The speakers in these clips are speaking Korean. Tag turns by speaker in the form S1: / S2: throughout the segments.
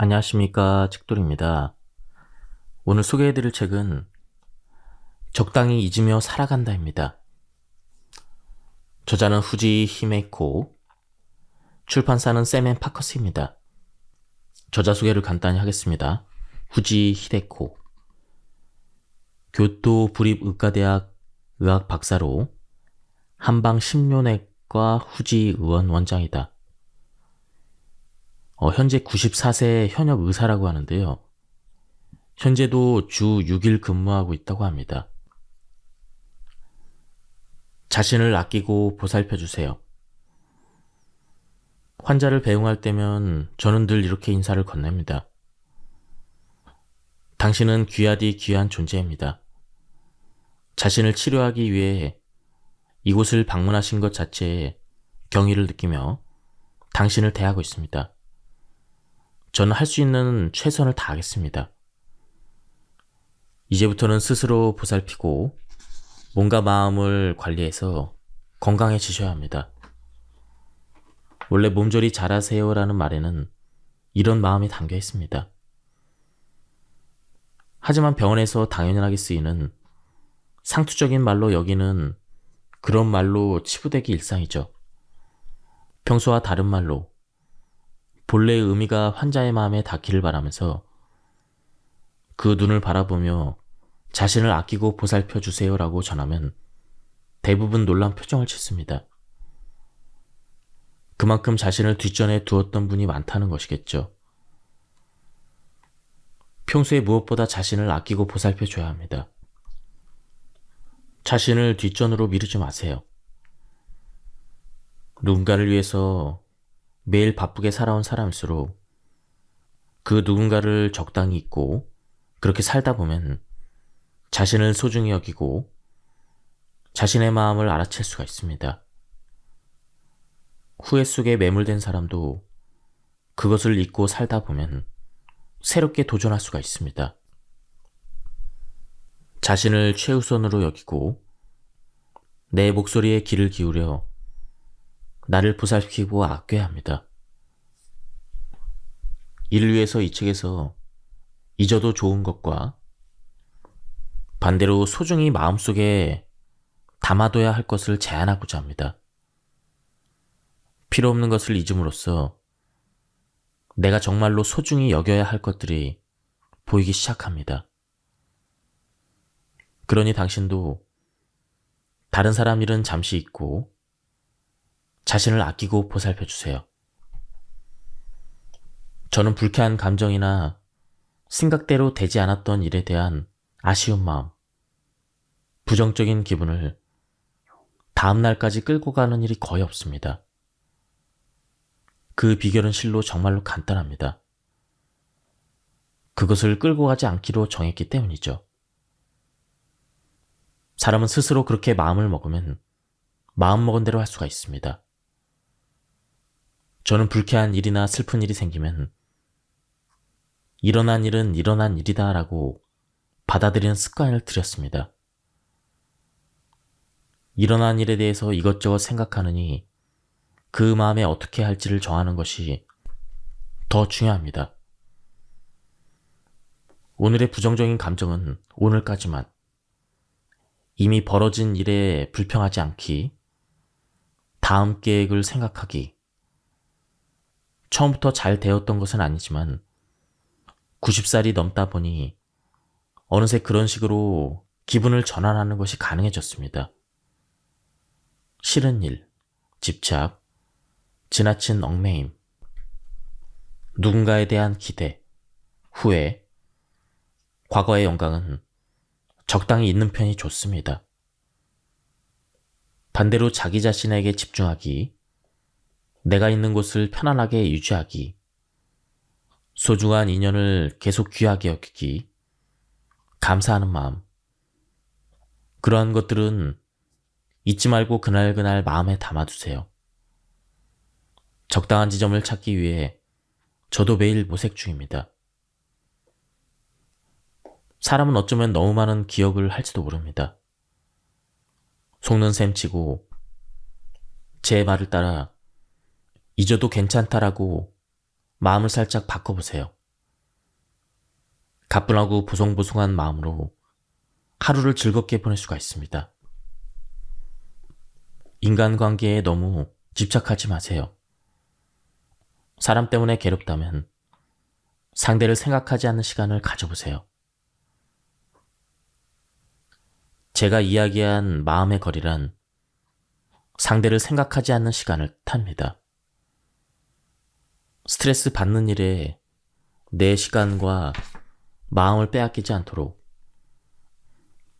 S1: 안녕하십니까, 책돌입니다. 오늘 소개해드릴 책은 적당히 잊으며 살아간다입니다. 저자는 후지 히메코, 출판사는 샘앤파커스입니다. 저자 소개를 간단히 하겠습니다. 후지 히데코, 교토 부립의과대학 의학 박사로 한방 심료내과 후지 의원 원장이다. 현재 94세 현역 의사라고 하는데요. 현재도 주 6일 근무하고 있다고 합니다. 자신을 아끼고 보살펴주세요. 환자를 배웅할 때면 저는 늘 이렇게 인사를 건넵니다. 당신은 귀하디 귀한 존재입니다. 자신을 치료하기 위해 이곳을 방문하신 것 자체에 경의를 느끼며 당신을 대하고 있습니다. 저는 할 수 있는 최선을 다하겠습니다. 이제부터는 스스로 보살피고 몸과 마음을 관리해서 건강해지셔야 합니다. 원래 몸조리 잘하세요라는 말에는 이런 마음이 담겨 있습니다. 하지만 병원에서 당연하게 쓰이는 상투적인 말로 여기는 그런 말로 치부되기 일상이죠. 평소와 다른 말로 본래의 의미가 환자의 마음에 닿기를 바라면서 그 눈을 바라보며 자신을 아끼고 보살펴 주세요라고 전하면 대부분 놀란 표정을 짓습니다. 그만큼 자신을 뒷전에 두었던 분이 많다는 것이겠죠. 평소에 무엇보다 자신을 아끼고 보살펴 줘야 합니다. 자신을 뒷전으로 미루지 마세요. 누군가를 위해서 매일 바쁘게 살아온 사람일수록 그 누군가를 적당히 잊고 그렇게 살다 보면 자신을 소중히 여기고 자신의 마음을 알아챌 수가 있습니다. 후회 속에 매몰된 사람도 그것을 잊고 살다 보면 새롭게 도전할 수가 있습니다. 자신을 최우선으로 여기고 내 목소리에 귀를 기울여 나를 보살피고 아껴야 합니다. 이를 위해서 이 책에서 잊어도 좋은 것과 반대로 소중히 마음속에 담아둬야 할 것을 제안하고자 합니다. 필요 없는 것을 잊음으로써 내가 정말로 소중히 여겨야 할 것들이 보이기 시작합니다. 그러니 당신도 다른 사람 일은 잠시 잊고 자신을 아끼고 보살펴 주세요. 저는 불쾌한 감정이나 생각대로 되지 않았던 일에 대한 아쉬운 마음, 부정적인 기분을 다음 날까지 끌고 가는 일이 거의 없습니다. 그 비결은 실로 정말로 간단합니다. 그것을 끌고 가지 않기로 정했기 때문이죠. 사람은 스스로 그렇게 마음을 먹으면 마음먹은 대로 할 수가 있습니다. 저는 불쾌한 일이나 슬픈 일이 생기면 일어난 일은 일어난 일이다 라고 받아들이는 습관을 들였습니다. 일어난 일에 대해서 이것저것 생각하느니 그 마음에 어떻게 할지를 정하는 것이 더 중요합니다. 오늘의 부정적인 감정은 오늘까지만, 이미 벌어진 일에 불평하지 않기, 다음 계획을 생각하기, 처음부터 잘 되었던 것은 아니지만 90살이 넘다 보니 어느새 그런 식으로 기분을 전환하는 것이 가능해졌습니다. 싫은 일, 집착, 지나친 얽매임, 누군가에 대한 기대, 후회, 과거의 영광은 적당히 있는 편이 좋습니다. 반대로 자기 자신에게 집중하기, 내가 있는 곳을 편안하게 유지하기, 소중한 인연을 계속 귀하게 여기기, 감사하는 마음, 그러한 것들은 잊지 말고 그날그날 마음에 담아두세요. 적당한 지점을 찾기 위해 저도 매일 모색 중입니다. 사람은 어쩌면 너무 많은 기억을 할지도 모릅니다. 속는 셈 치고 제 말을 따라 잊어도 괜찮다라고 마음을 살짝 바꿔보세요. 가뿐하고 보송보송한 마음으로 하루를 즐겁게 보낼 수가 있습니다. 인간관계에 너무 집착하지 마세요. 사람 때문에 괴롭다면 상대를 생각하지 않는 시간을 가져보세요. 제가 이야기한 마음의 거리란 상대를 생각하지 않는 시간을 뜻합니다. 스트레스 받는 일에 내 시간과 마음을 빼앗기지 않도록,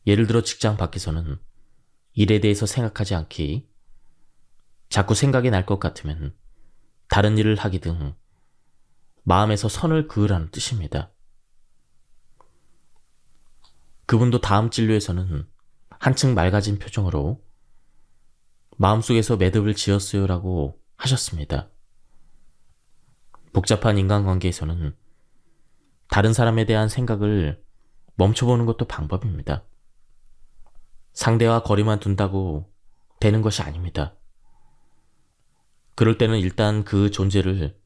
S1: 예를 들어 직장 밖에서는 일에 대해서 생각하지 않기, 자꾸 생각이 날 것 같으면 다른 일을 하기 등 마음에서 선을 그으라는 뜻입니다. 그분도 다음 진료에서는 한층 맑아진 표정으로 마음속에서 매듭을 지었어요 라고 하셨습니다. 복잡한 인간관계에서는 다른 사람에 대한 생각을 멈춰보는 것도 방법입니다. 상대와 거리만 둔다고 되는 것이 아닙니다. 그럴 때는 일단 그 존재를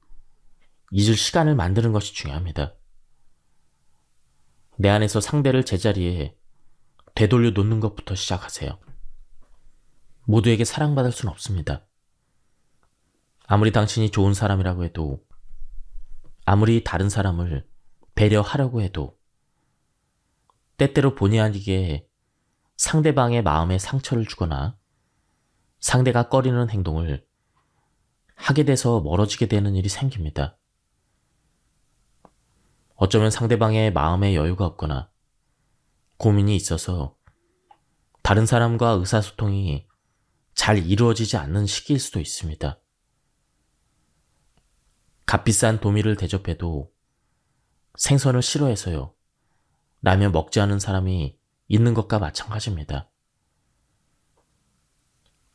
S1: 잊을 시간을 만드는 것이 중요합니다. 내 안에서 상대를 제자리에 되돌려 놓는 것부터 시작하세요. 모두에게 사랑받을 수는 없습니다. 아무리 당신이 좋은 사람이라고 해도, 아무리 다른 사람을 배려하려고 해도, 때때로 본의 아니게 상대방의 마음에 상처를 주거나 상대가 꺼리는 행동을 하게 돼서 멀어지게 되는 일이 생깁니다. 어쩌면 상대방의 마음에 여유가 없거나 고민이 있어서 다른 사람과 의사소통이 잘 이루어지지 않는 시기일 수도 있습니다. 값비싼 도미를 대접해도 생선을 싫어해서요, 라면 먹지 않은 사람이 있는 것과 마찬가지입니다.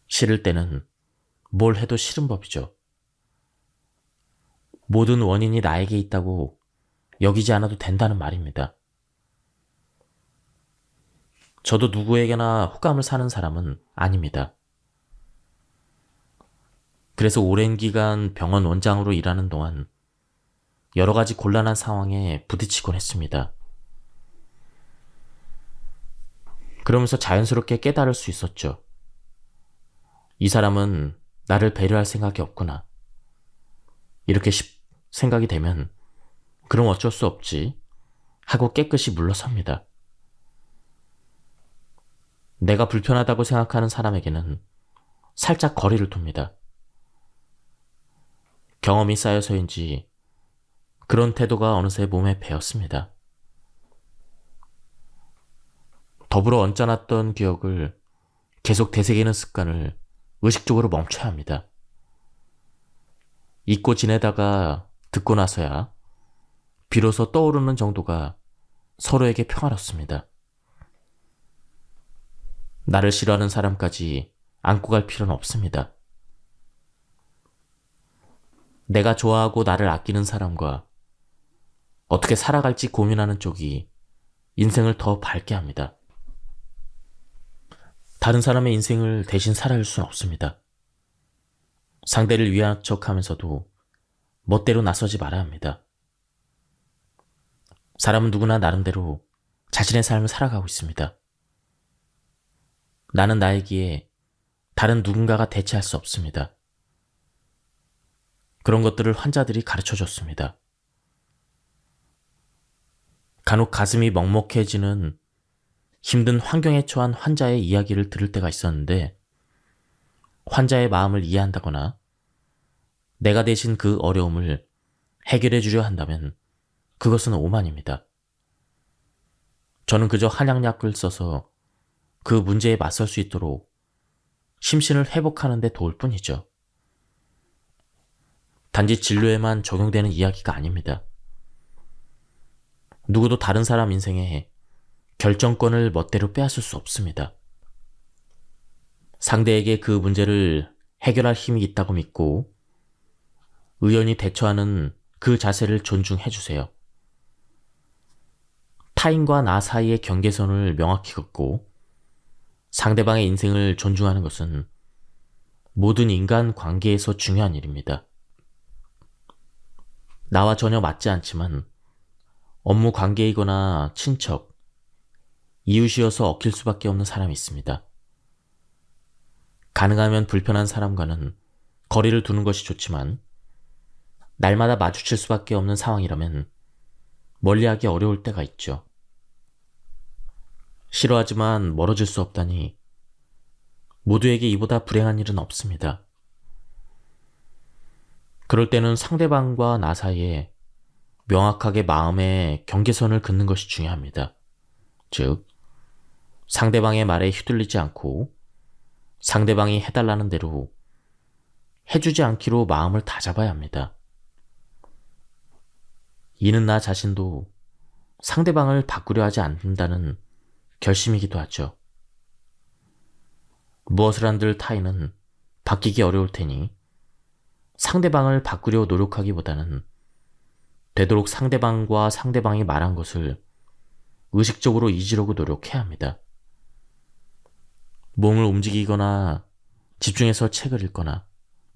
S1: 싫을 때는 뭘 해도 싫은 법이죠. 모든 원인이 나에게 있다고 여기지 않아도 된다는 말입니다. 저도 누구에게나 호감을 사는 사람은 아닙니다. 그래서 오랜 기간 병원 원장으로 일하는 동안 여러 가지 곤란한 상황에 부딪히곤 했습니다. 그러면서 자연스럽게 깨달을 수 있었죠. 이 사람은 나를 배려할 생각이 없구나. 이렇게 생각이 되면 그럼 어쩔 수 없지 하고 깨끗이 물러섭니다. 내가 불편하다고 생각하는 사람에게는 살짝 거리를 둡니다. 경험이 쌓여서인지 그런 태도가 어느새 몸에 배었습니다. 더불어 얹어놨던 기억을 계속 되새기는 습관을 의식적으로 멈춰야 합니다. 잊고 지내다가 듣고 나서야 비로소 떠오르는 정도가 서로에게 평화롭습니다. 나를 싫어하는 사람까지 안고 갈 필요는 없습니다. 내가 좋아하고 나를 아끼는 사람과 어떻게 살아갈지 고민하는 쪽이 인생을 더 밝게 합니다. 다른 사람의 인생을 대신 살아줄 수는 없습니다. 상대를 위한 척하면서도 멋대로 나서지 말아야 합니다. 사람은 누구나 나름대로 자신의 삶을 살아가고 있습니다. 나는 나이기에 다른 누군가가 대체할 수 없습니다. 그런 것들을 환자들이 가르쳐줬습니다. 간혹 가슴이 먹먹해지는 힘든 환경에 처한 환자의 이야기를 들을 때가 있었는데, 환자의 마음을 이해한다거나 내가 대신 그 어려움을 해결해 주려 한다면 그것은 오만입니다. 저는 그저 한약약을 써서 그 문제에 맞설 수 있도록 심신을 회복하는 데 도울 뿐이죠. 단지 진료에만 적용되는 이야기가 아닙니다. 누구도 다른 사람 인생에 결정권을 멋대로 빼앗을 수 없습니다. 상대에게 그 문제를 해결할 힘이 있다고 믿고 의연히 대처하는 그 자세를 존중해 주세요. 타인과 나 사이의 경계선을 명확히 긋고 상대방의 인생을 존중하는 것은 모든 인간 관계에서 중요한 일입니다. 나와 전혀 맞지 않지만 업무 관계이거나 친척, 이웃이어서 얽힐 수밖에 없는 사람이 있습니다. 가능하면 불편한 사람과는 거리를 두는 것이 좋지만 날마다 마주칠 수밖에 없는 상황이라면 멀리하기 어려울 때가 있죠. 싫어하지만 멀어질 수 없다니 모두에게 이보다 불행한 일은 없습니다. 그럴 때는 상대방과 나 사이에 명확하게 마음의 경계선을 긋는 것이 중요합니다. 즉, 상대방의 말에 휘둘리지 않고 상대방이 해달라는 대로 해주지 않기로 마음을 다잡아야 합니다. 이는 나 자신도 상대방을 바꾸려 하지 않는다는 결심이기도 하죠. 무엇을 한들 타인은 바뀌기 어려울 테니 상대방을 바꾸려 노력하기보다는 되도록 상대방과 상대방이 말한 것을 의식적으로 잊으려고 노력해야 합니다. 몸을 움직이거나 집중해서 책을 읽거나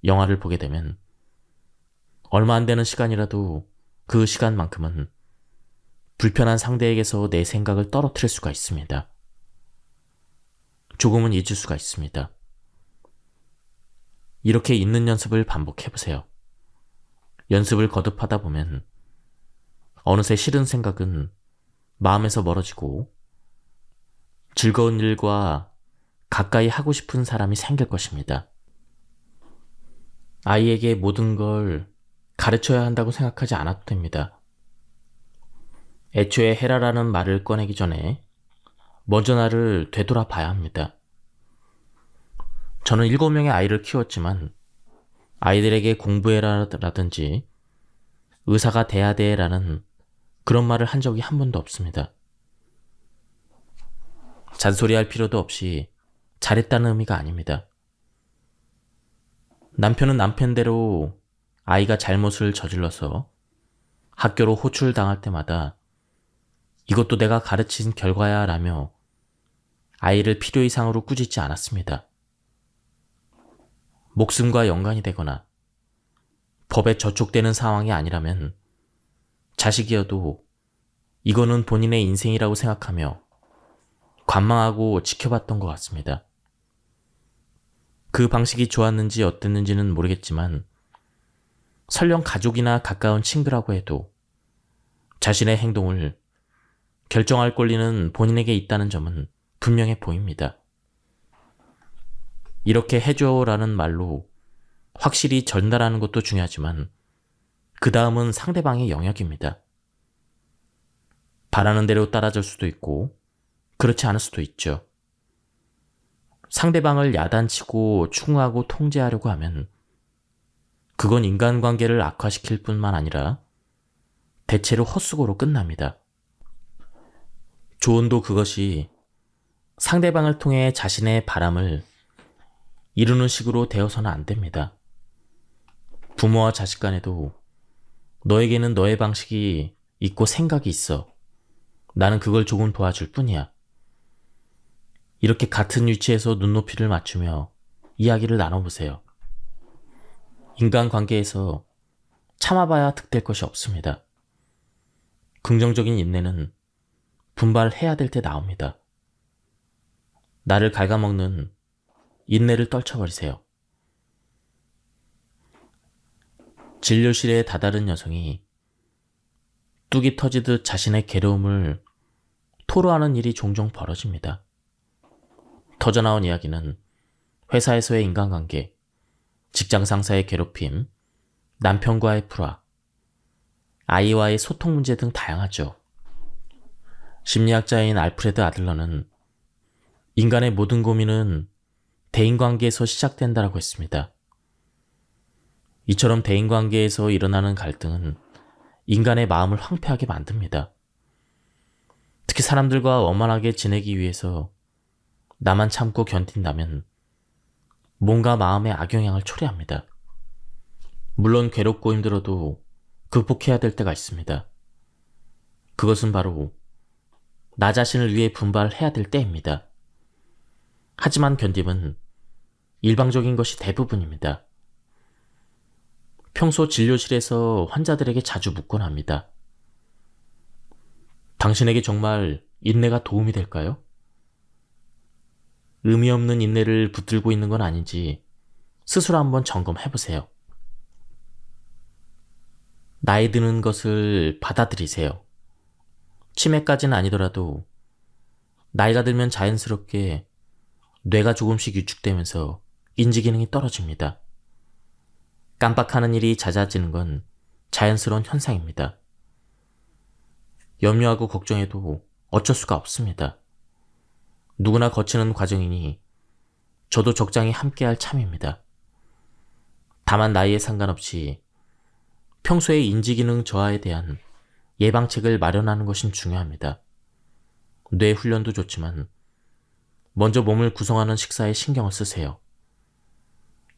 S1: 영화를 보게 되면 얼마 안 되는 시간이라도 그 시간만큼은 불편한 상대에게서 내 생각을 떨어뜨릴 수가 있습니다. 조금은 잊을 수가 있습니다. 이렇게 잊는 연습을 반복해보세요. 연습을 거듭하다 보면 어느새 싫은 생각은 마음에서 멀어지고 즐거운 일과 가까이 하고 싶은 사람이 생길 것입니다. 아이에게 모든 걸 가르쳐야 한다고 생각하지 않아도 됩니다. 애초에 해라라는 말을 꺼내기 전에 먼저 나를 되돌아봐야 합니다. 저는 7명의 아이를 키웠지만 아이들에게 공부해라라든지 의사가 돼야 돼라는 그런 말을 한 적이 한 번도 없습니다. 잔소리할 필요도 없이 잘했다는 의미가 아닙니다. 남편은 남편대로 아이가 잘못을 저질러서 학교로 호출당할 때마다 이것도 내가 가르친 결과야 라며 아이를 필요 이상으로 꾸짖지 않았습니다. 목숨과 연관이 되거나 법에 저촉되는 상황이 아니라면 자식이어도 이거는 본인의 인생이라고 생각하며 관망하고 지켜봤던 것 같습니다. 그 방식이 좋았는지 어땠는지는 모르겠지만 설령 가족이나 가까운 친구라고 해도 자신의 행동을 결정할 권리는 본인에게 있다는 점은 분명해 보입니다. 이렇게 해줘라는 말로 확실히 전달하는 것도 중요하지만 그 다음은 상대방의 영역입니다. 바라는 대로 따라줄 수도 있고 그렇지 않을 수도 있죠. 상대방을 야단치고 추궁하고 통제하려고 하면 그건 인간관계를 악화시킬 뿐만 아니라 대체로 헛수고로 끝납니다. 조언도 그것이 상대방을 통해 자신의 바람을 이루는 식으로 되어서는 안 됩니다. 부모와 자식 간에도 너에게는 너의 방식이 있고 생각이 있어. 나는 그걸 조금 도와줄 뿐이야. 이렇게 같은 위치에서 눈높이를 맞추며 이야기를 나눠보세요. 인간관계에서 참아봐야 득될 것이 없습니다. 긍정적인 인내는 분발해야 될 때 나옵니다. 나를 갉아먹는 인내를 떨쳐버리세요. 진료실에 다다른 여성이 뚝이 터지듯 자신의 괴로움을 토로하는 일이 종종 벌어집니다. 터져나온 이야기는 회사에서의 인간관계, 직장 상사의 괴롭힘, 남편과의 불화, 아이와의 소통 문제 등 다양하죠. 심리학자인 알프레드 아들러는 인간의 모든 고민은 대인관계에서 시작된다라고 했습니다. 이처럼 대인관계에서 일어나는 갈등은 인간의 마음을 황폐하게 만듭니다. 특히 사람들과 원만하게 지내기 위해서 나만 참고 견딘다면 뭔가 마음에 악영향을 초래합니다. 물론 괴롭고 힘들어도 극복해야 될 때가 있습니다. 그것은 바로 나 자신을 위해 분발해야 될 때입니다. 하지만 견딤은 일방적인 것이 대부분입니다. 평소 진료실에서 환자들에게 자주 묻곤 합니다. 당신에게 정말 인내가 도움이 될까요? 의미 없는 인내를 붙들고 있는 건 아닌지 스스로 한번 점검해보세요. 나이 드는 것을 받아들이세요. 치매까지는 아니더라도 나이가 들면 자연스럽게 뇌가 조금씩 위축되면서 인지기능이 떨어집니다. 깜빡하는 일이 잦아지는 건 자연스러운 현상입니다. 염려하고 걱정해도 어쩔 수가 없습니다. 누구나 거치는 과정이니 저도 적당히 함께할 참입니다. 다만 나이에 상관없이 평소의 인지기능 저하에 대한 예방책을 마련하는 것은 중요합니다. 뇌 훈련도 좋지만 먼저 몸을 구성하는 식사에 신경을 쓰세요.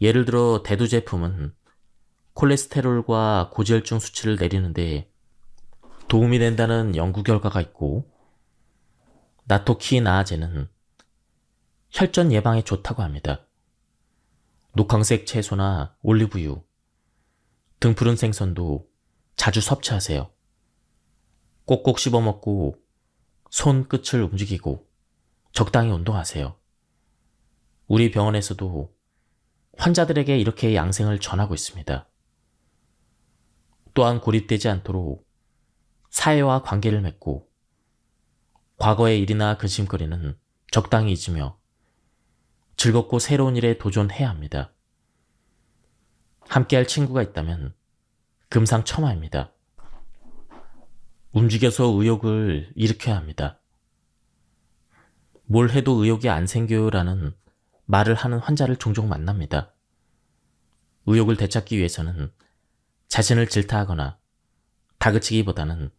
S1: 예를 들어 대두 제품은 콜레스테롤과 고지혈증 수치를 내리는데 도움이 된다는 연구 결과가 있고, 나토키나아제는 혈전 예방에 좋다고 합니다. 녹황색 채소나 올리브유, 등푸른 생선도 자주 섭취하세요. 꼭꼭 씹어 먹고 손 끝을 움직이고 적당히 운동하세요. 우리 병원에서도 환자들에게 이렇게 양생을 전하고 있습니다. 또한 고립되지 않도록 사회와 관계를 맺고 과거의 일이나 근심거리는 적당히 잊으며 즐겁고 새로운 일에 도전해야 합니다. 함께할 친구가 있다면 금상첨화입니다. 움직여서 의욕을 일으켜야 합니다. 뭘 해도 의욕이 안 생겨요라는 말을 하는 환자를 종종 만납니다. 의욕을 되찾기 위해서는 자신을 질타하거나 다그치기보다는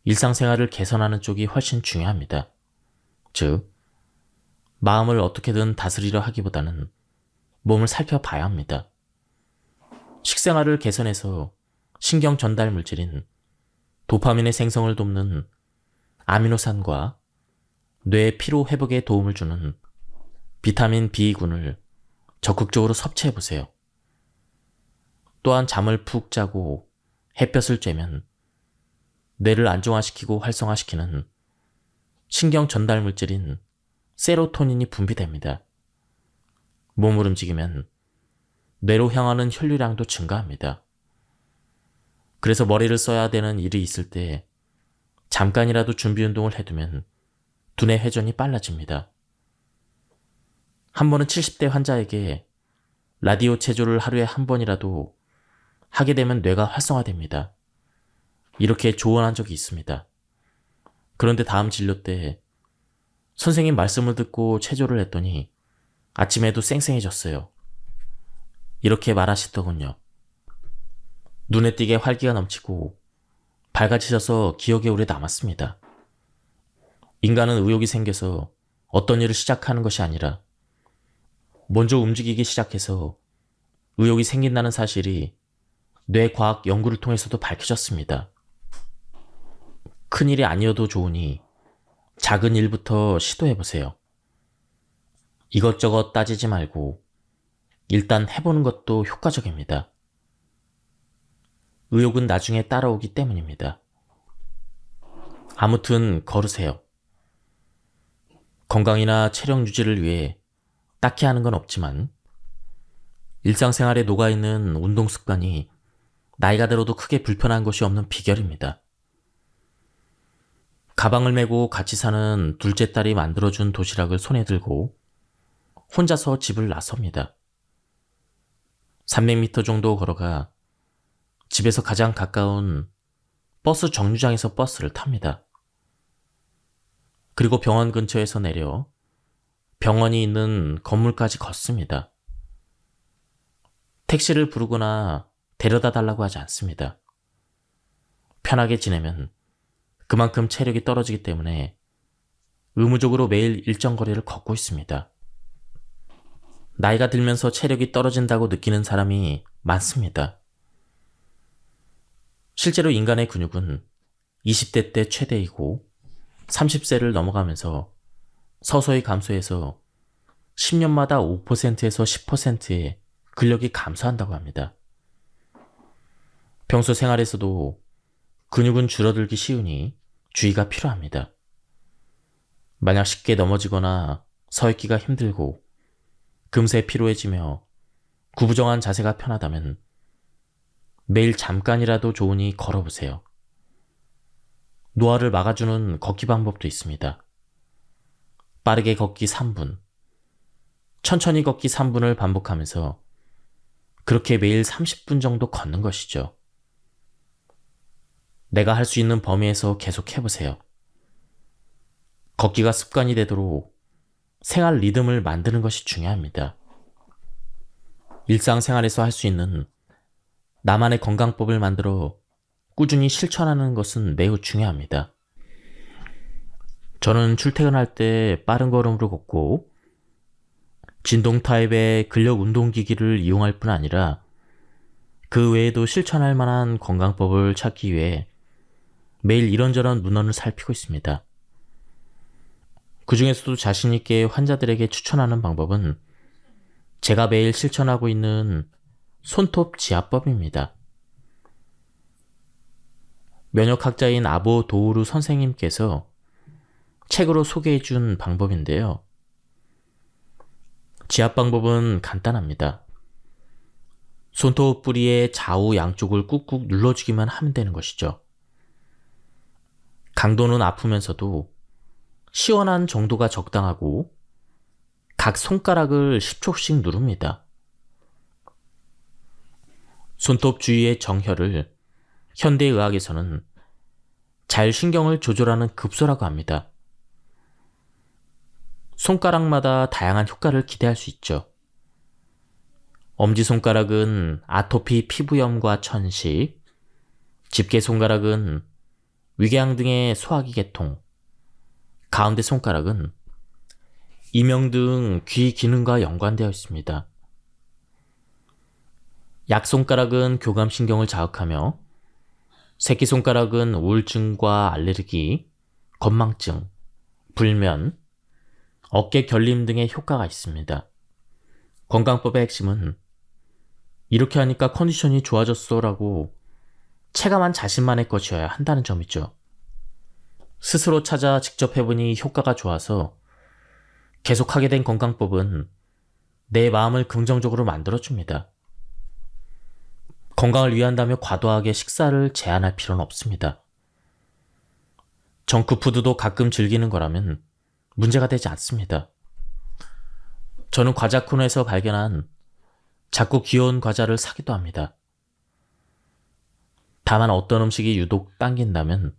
S1: 일상생활을 개선하는 쪽이 훨씬 중요합니다. 즉, 마음을 어떻게든 다스리려 하기보다는 몸을 살펴봐야 합니다. 식생활을 개선해서 신경 전달 물질인 도파민의 생성을 돕는 아미노산과 뇌 피로 회복에 도움을 주는 비타민 B군을 적극적으로 섭취해보세요. 또한 잠을 푹 자고 햇볕을 쬐면 뇌를 안정화시키고 활성화시키는 신경 전달 물질인 세로토닌이 분비됩니다. 몸을 움직이면 뇌로 향하는 혈류량도 증가합니다. 그래서 머리를 써야 되는 일이 있을 때 잠깐이라도 준비 운동을 해두면 두뇌 회전이 빨라집니다. 한 번은 70대 환자에게 라디오 체조를 하루에 한 번이라도 하게 되면 뇌가 활성화됩니다. 이렇게 조언한 적이 있습니다. 그런데 다음 진료 때 선생님 말씀을 듣고 체조를 했더니 아침에도 쌩쌩해졌어요. 이렇게 말하시더군요. 눈에 띄게 활기가 넘치고 밝아지셔서 기억에 오래 남았습니다. 인간은 의욕이 생겨서 어떤 일을 시작하는 것이 아니라 먼저 움직이기 시작해서 의욕이 생긴다는 사실이 뇌과학 연구를 통해서도 밝혀졌습니다. 큰일이 아니어도 좋으니 작은 일부터 시도해보세요. 이것저것 따지지 말고 일단 해보는 것도 효과적입니다. 의욕은 나중에 따라오기 때문입니다. 아무튼 걸으세요. 건강이나 체력 유지를 위해 딱히 하는 건 없지만 일상생활에 녹아있는 운동 습관이 나이가 들어도 크게 불편한 것이 없는 비결입니다. 가방을 메고 같이 사는 둘째 딸이 만들어준 도시락을 손에 들고 혼자서 집을 나섭니다. 300m 정도 걸어가 집에서 가장 가까운 버스 정류장에서 버스를 탑니다. 그리고 병원 근처에서 내려 병원이 있는 건물까지 걷습니다. 택시를 부르거나 데려다 달라고 하지 않습니다. 편하게 지내면 그만큼 체력이 떨어지기 때문에 의무적으로 매일 일정 거리를 걷고 있습니다. 나이가 들면서 체력이 떨어진다고 느끼는 사람이 많습니다. 실제로 인간의 근육은 20대 때 최대이고 30세를 넘어가면서 서서히 감소해서 10년마다 5%에서 10%의 근력이 감소한다고 합니다. 평소 생활에서도 근육은 줄어들기 쉬우니 주의가 필요합니다. 만약 쉽게 넘어지거나 서 있기가 힘들고 금세 피로해지며 구부정한 자세가 편하다면 매일 잠깐이라도 좋으니 걸어보세요. 노화를 막아주는 걷기 방법도 있습니다. 빠르게 걷기 3분, 천천히 걷기 3분을 반복하면서 그렇게 매일 30분 정도 걷는 것이죠. 내가 할 수 있는 범위에서 계속 해보세요. 걷기가 습관이 되도록 생활 리듬을 만드는 것이 중요합니다. 일상생활에서 할 수 있는 나만의 건강법을 만들어 꾸준히 실천하는 것은 매우 중요합니다. 저는 출퇴근할 때 빠른 걸음으로 걷고 진동 타입의 근력 운동기기를 이용할 뿐 아니라 그 외에도 실천할 만한 건강법을 찾기 위해 매일 이런저런 문헌을 살피고 있습니다. 그 중에서도 자신있게 환자들에게 추천하는 방법은 제가 매일 실천하고 있는 손톱 지압법입니다. 면역학자인 아보 도우루 선생님께서 책으로 소개해준 방법인데요. 지압 방법은 간단합니다. 손톱 뿌리의 좌우 양쪽을 꾹꾹 눌러주기만 하면 되는 것이죠. 강도는 아프면서도 시원한 정도가 적당하고 각 손가락을 10초씩 누릅니다. 손톱 주위의 정혈을 현대의학에서는 자율신경을 조절하는 급소라고 합니다. 손가락마다 다양한 효과를 기대할 수 있죠. 엄지손가락은 아토피 피부염과 천식, 집게손가락은 위궤양 등의 소화기 계통, 가운데 손가락은 이명 등 귀 기능과 연관되어 있습니다. 약손가락은 교감신경을 자극하며 새끼손가락은 우울증과 알레르기, 건망증, 불면, 어깨 결림 등의 효과가 있습니다. 건강법의 핵심은 이렇게 하니까 컨디션이 좋아졌어 라고 체감한 자신만의 것이어야 한다는 점이죠. 스스로 찾아 직접 해보니 효과가 좋아서 계속하게 된 건강법은 내 마음을 긍정적으로 만들어줍니다. 건강을 위한다며 과도하게 식사를 제한할 필요는 없습니다. 정크푸드도 가끔 즐기는 거라면 문제가 되지 않습니다. 저는 과자 코너에서 발견한 작고 귀여운 과자를 사기도 합니다. 다만 어떤 음식이 유독 당긴다면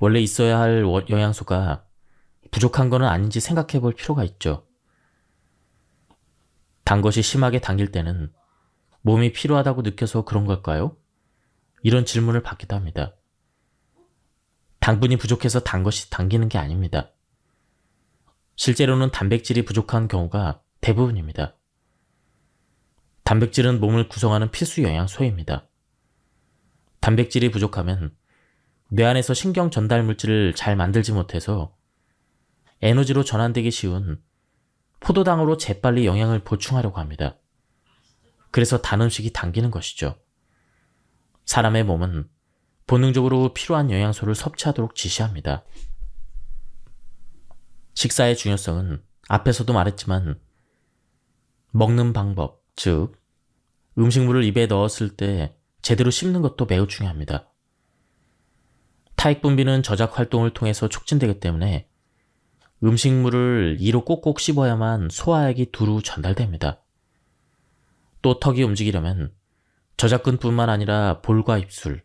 S1: 원래 있어야 할 영양소가 부족한 것은 아닌지 생각해 볼 필요가 있죠. 단 것이 심하게 당길 때는 몸이 피로하다고 느껴서 그런 걸까요? 이런 질문을 받기도 합니다. 당분이 부족해서 단 것이 당기는 게 아닙니다. 실제로는 단백질이 부족한 경우가 대부분입니다. 단백질은 몸을 구성하는 필수 영양소입니다. 단백질이 부족하면 뇌 안에서 신경 전달 물질을 잘 만들지 못해서 에너지로 전환되기 쉬운 포도당으로 재빨리 영양을 보충하려고 합니다. 그래서 단 음식이 당기는 것이죠. 사람의 몸은 본능적으로 필요한 영양소를 섭취하도록 지시합니다. 식사의 중요성은 앞에서도 말했지만 먹는 방법, 즉 음식물을 입에 넣었을 때 제대로 씹는 것도 매우 중요합니다. 타액 분비는 저작 활동을 통해서 촉진되기 때문에 음식물을 이로 꼭꼭 씹어야만 소화액이 두루 전달됩니다. 또 턱이 움직이려면 저작근뿐만 아니라 볼과 입술,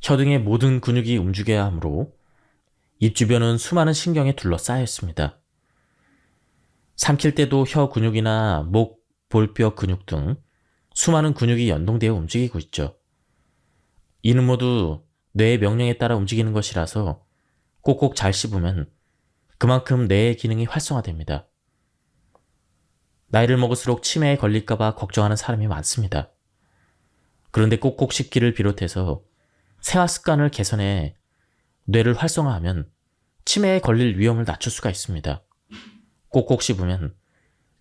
S1: 혀 등의 모든 근육이 움직여야 하므로 입 주변은 수많은 신경에 둘러싸여 있습니다. 삼킬 때도 혀 근육이나 목, 볼뼈 근육 등 수많은 근육이 연동되어 움직이고 있죠. 이는 모두 뇌의 명령에 따라 움직이는 것이라서 꼭꼭 잘 씹으면 그만큼 뇌의 기능이 활성화됩니다. 나이를 먹을수록 치매에 걸릴까봐 걱정하는 사람이 많습니다. 그런데 꼭꼭 씹기를 비롯해서 생활 습관을 개선해 뇌를 활성화하면 치매에 걸릴 위험을 낮출 수가 있습니다. 꼭꼭 씹으면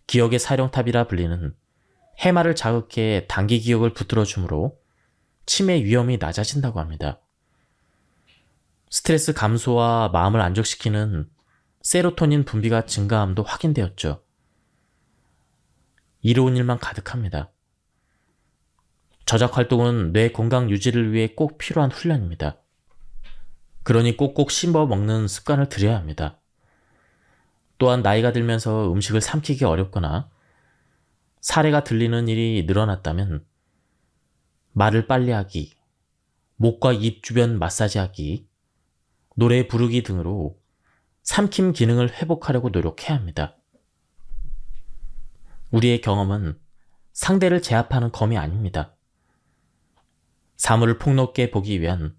S1: 기억의 사령탑이라 불리는 해마를 자극해 단기 기억을 붙들어 주므로 치매 위험이 낮아진다고 합니다. 스트레스 감소와 마음을 안정시키는 세로토닌 분비가 증가함도 확인되었죠. 이로운 일만 가득합니다. 저작 활동은 뇌 건강 유지를 위해 꼭 필요한 훈련입니다. 그러니 꼭꼭 씹어 먹는 습관을 들여야 합니다. 또한 나이가 들면서 음식을 삼키기 어렵거나 사례가 들리는 일이 늘어났다면 말을 빨리 하기, 목과 입 주변 마사지하기, 노래 부르기 등으로 삼킴 기능을 회복하려고 노력해야 합니다. 우리의 경험은 상대를 제압하는 검이 아닙니다. 사물을 폭넓게 보기 위한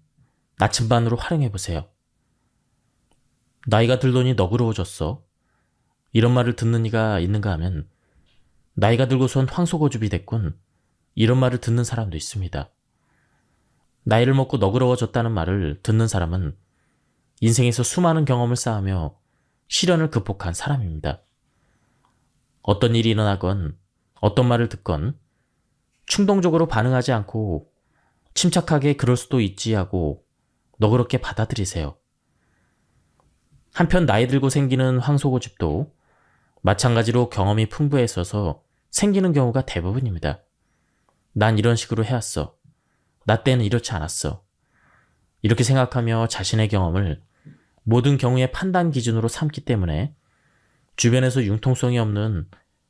S1: 나침반으로 활용해보세요. 나이가 들더니 너그러워졌어. 이런 말을 듣는 이가 있는가 하면 나이가 들고선 황소고집이 됐군. 이런 말을 듣는 사람도 있습니다. 나이를 먹고 너그러워졌다는 말을 듣는 사람은 인생에서 수많은 경험을 쌓으며 시련을 극복한 사람입니다. 어떤 일이 일어나건 어떤 말을 듣건 충동적으로 반응하지 않고 침착하게 그럴 수도 있지 하고 너그럽게 받아들이세요. 한편 나이 들고 생기는 황소고집도 마찬가지로 경험이 풍부했어서 생기는 경우가 대부분입니다. 난 이런 식으로 해왔어. 나 때는 이렇지 않았어. 이렇게 생각하며 자신의 경험을 모든 경우의 판단 기준으로 삼기 때문에 주변에서 융통성이 없는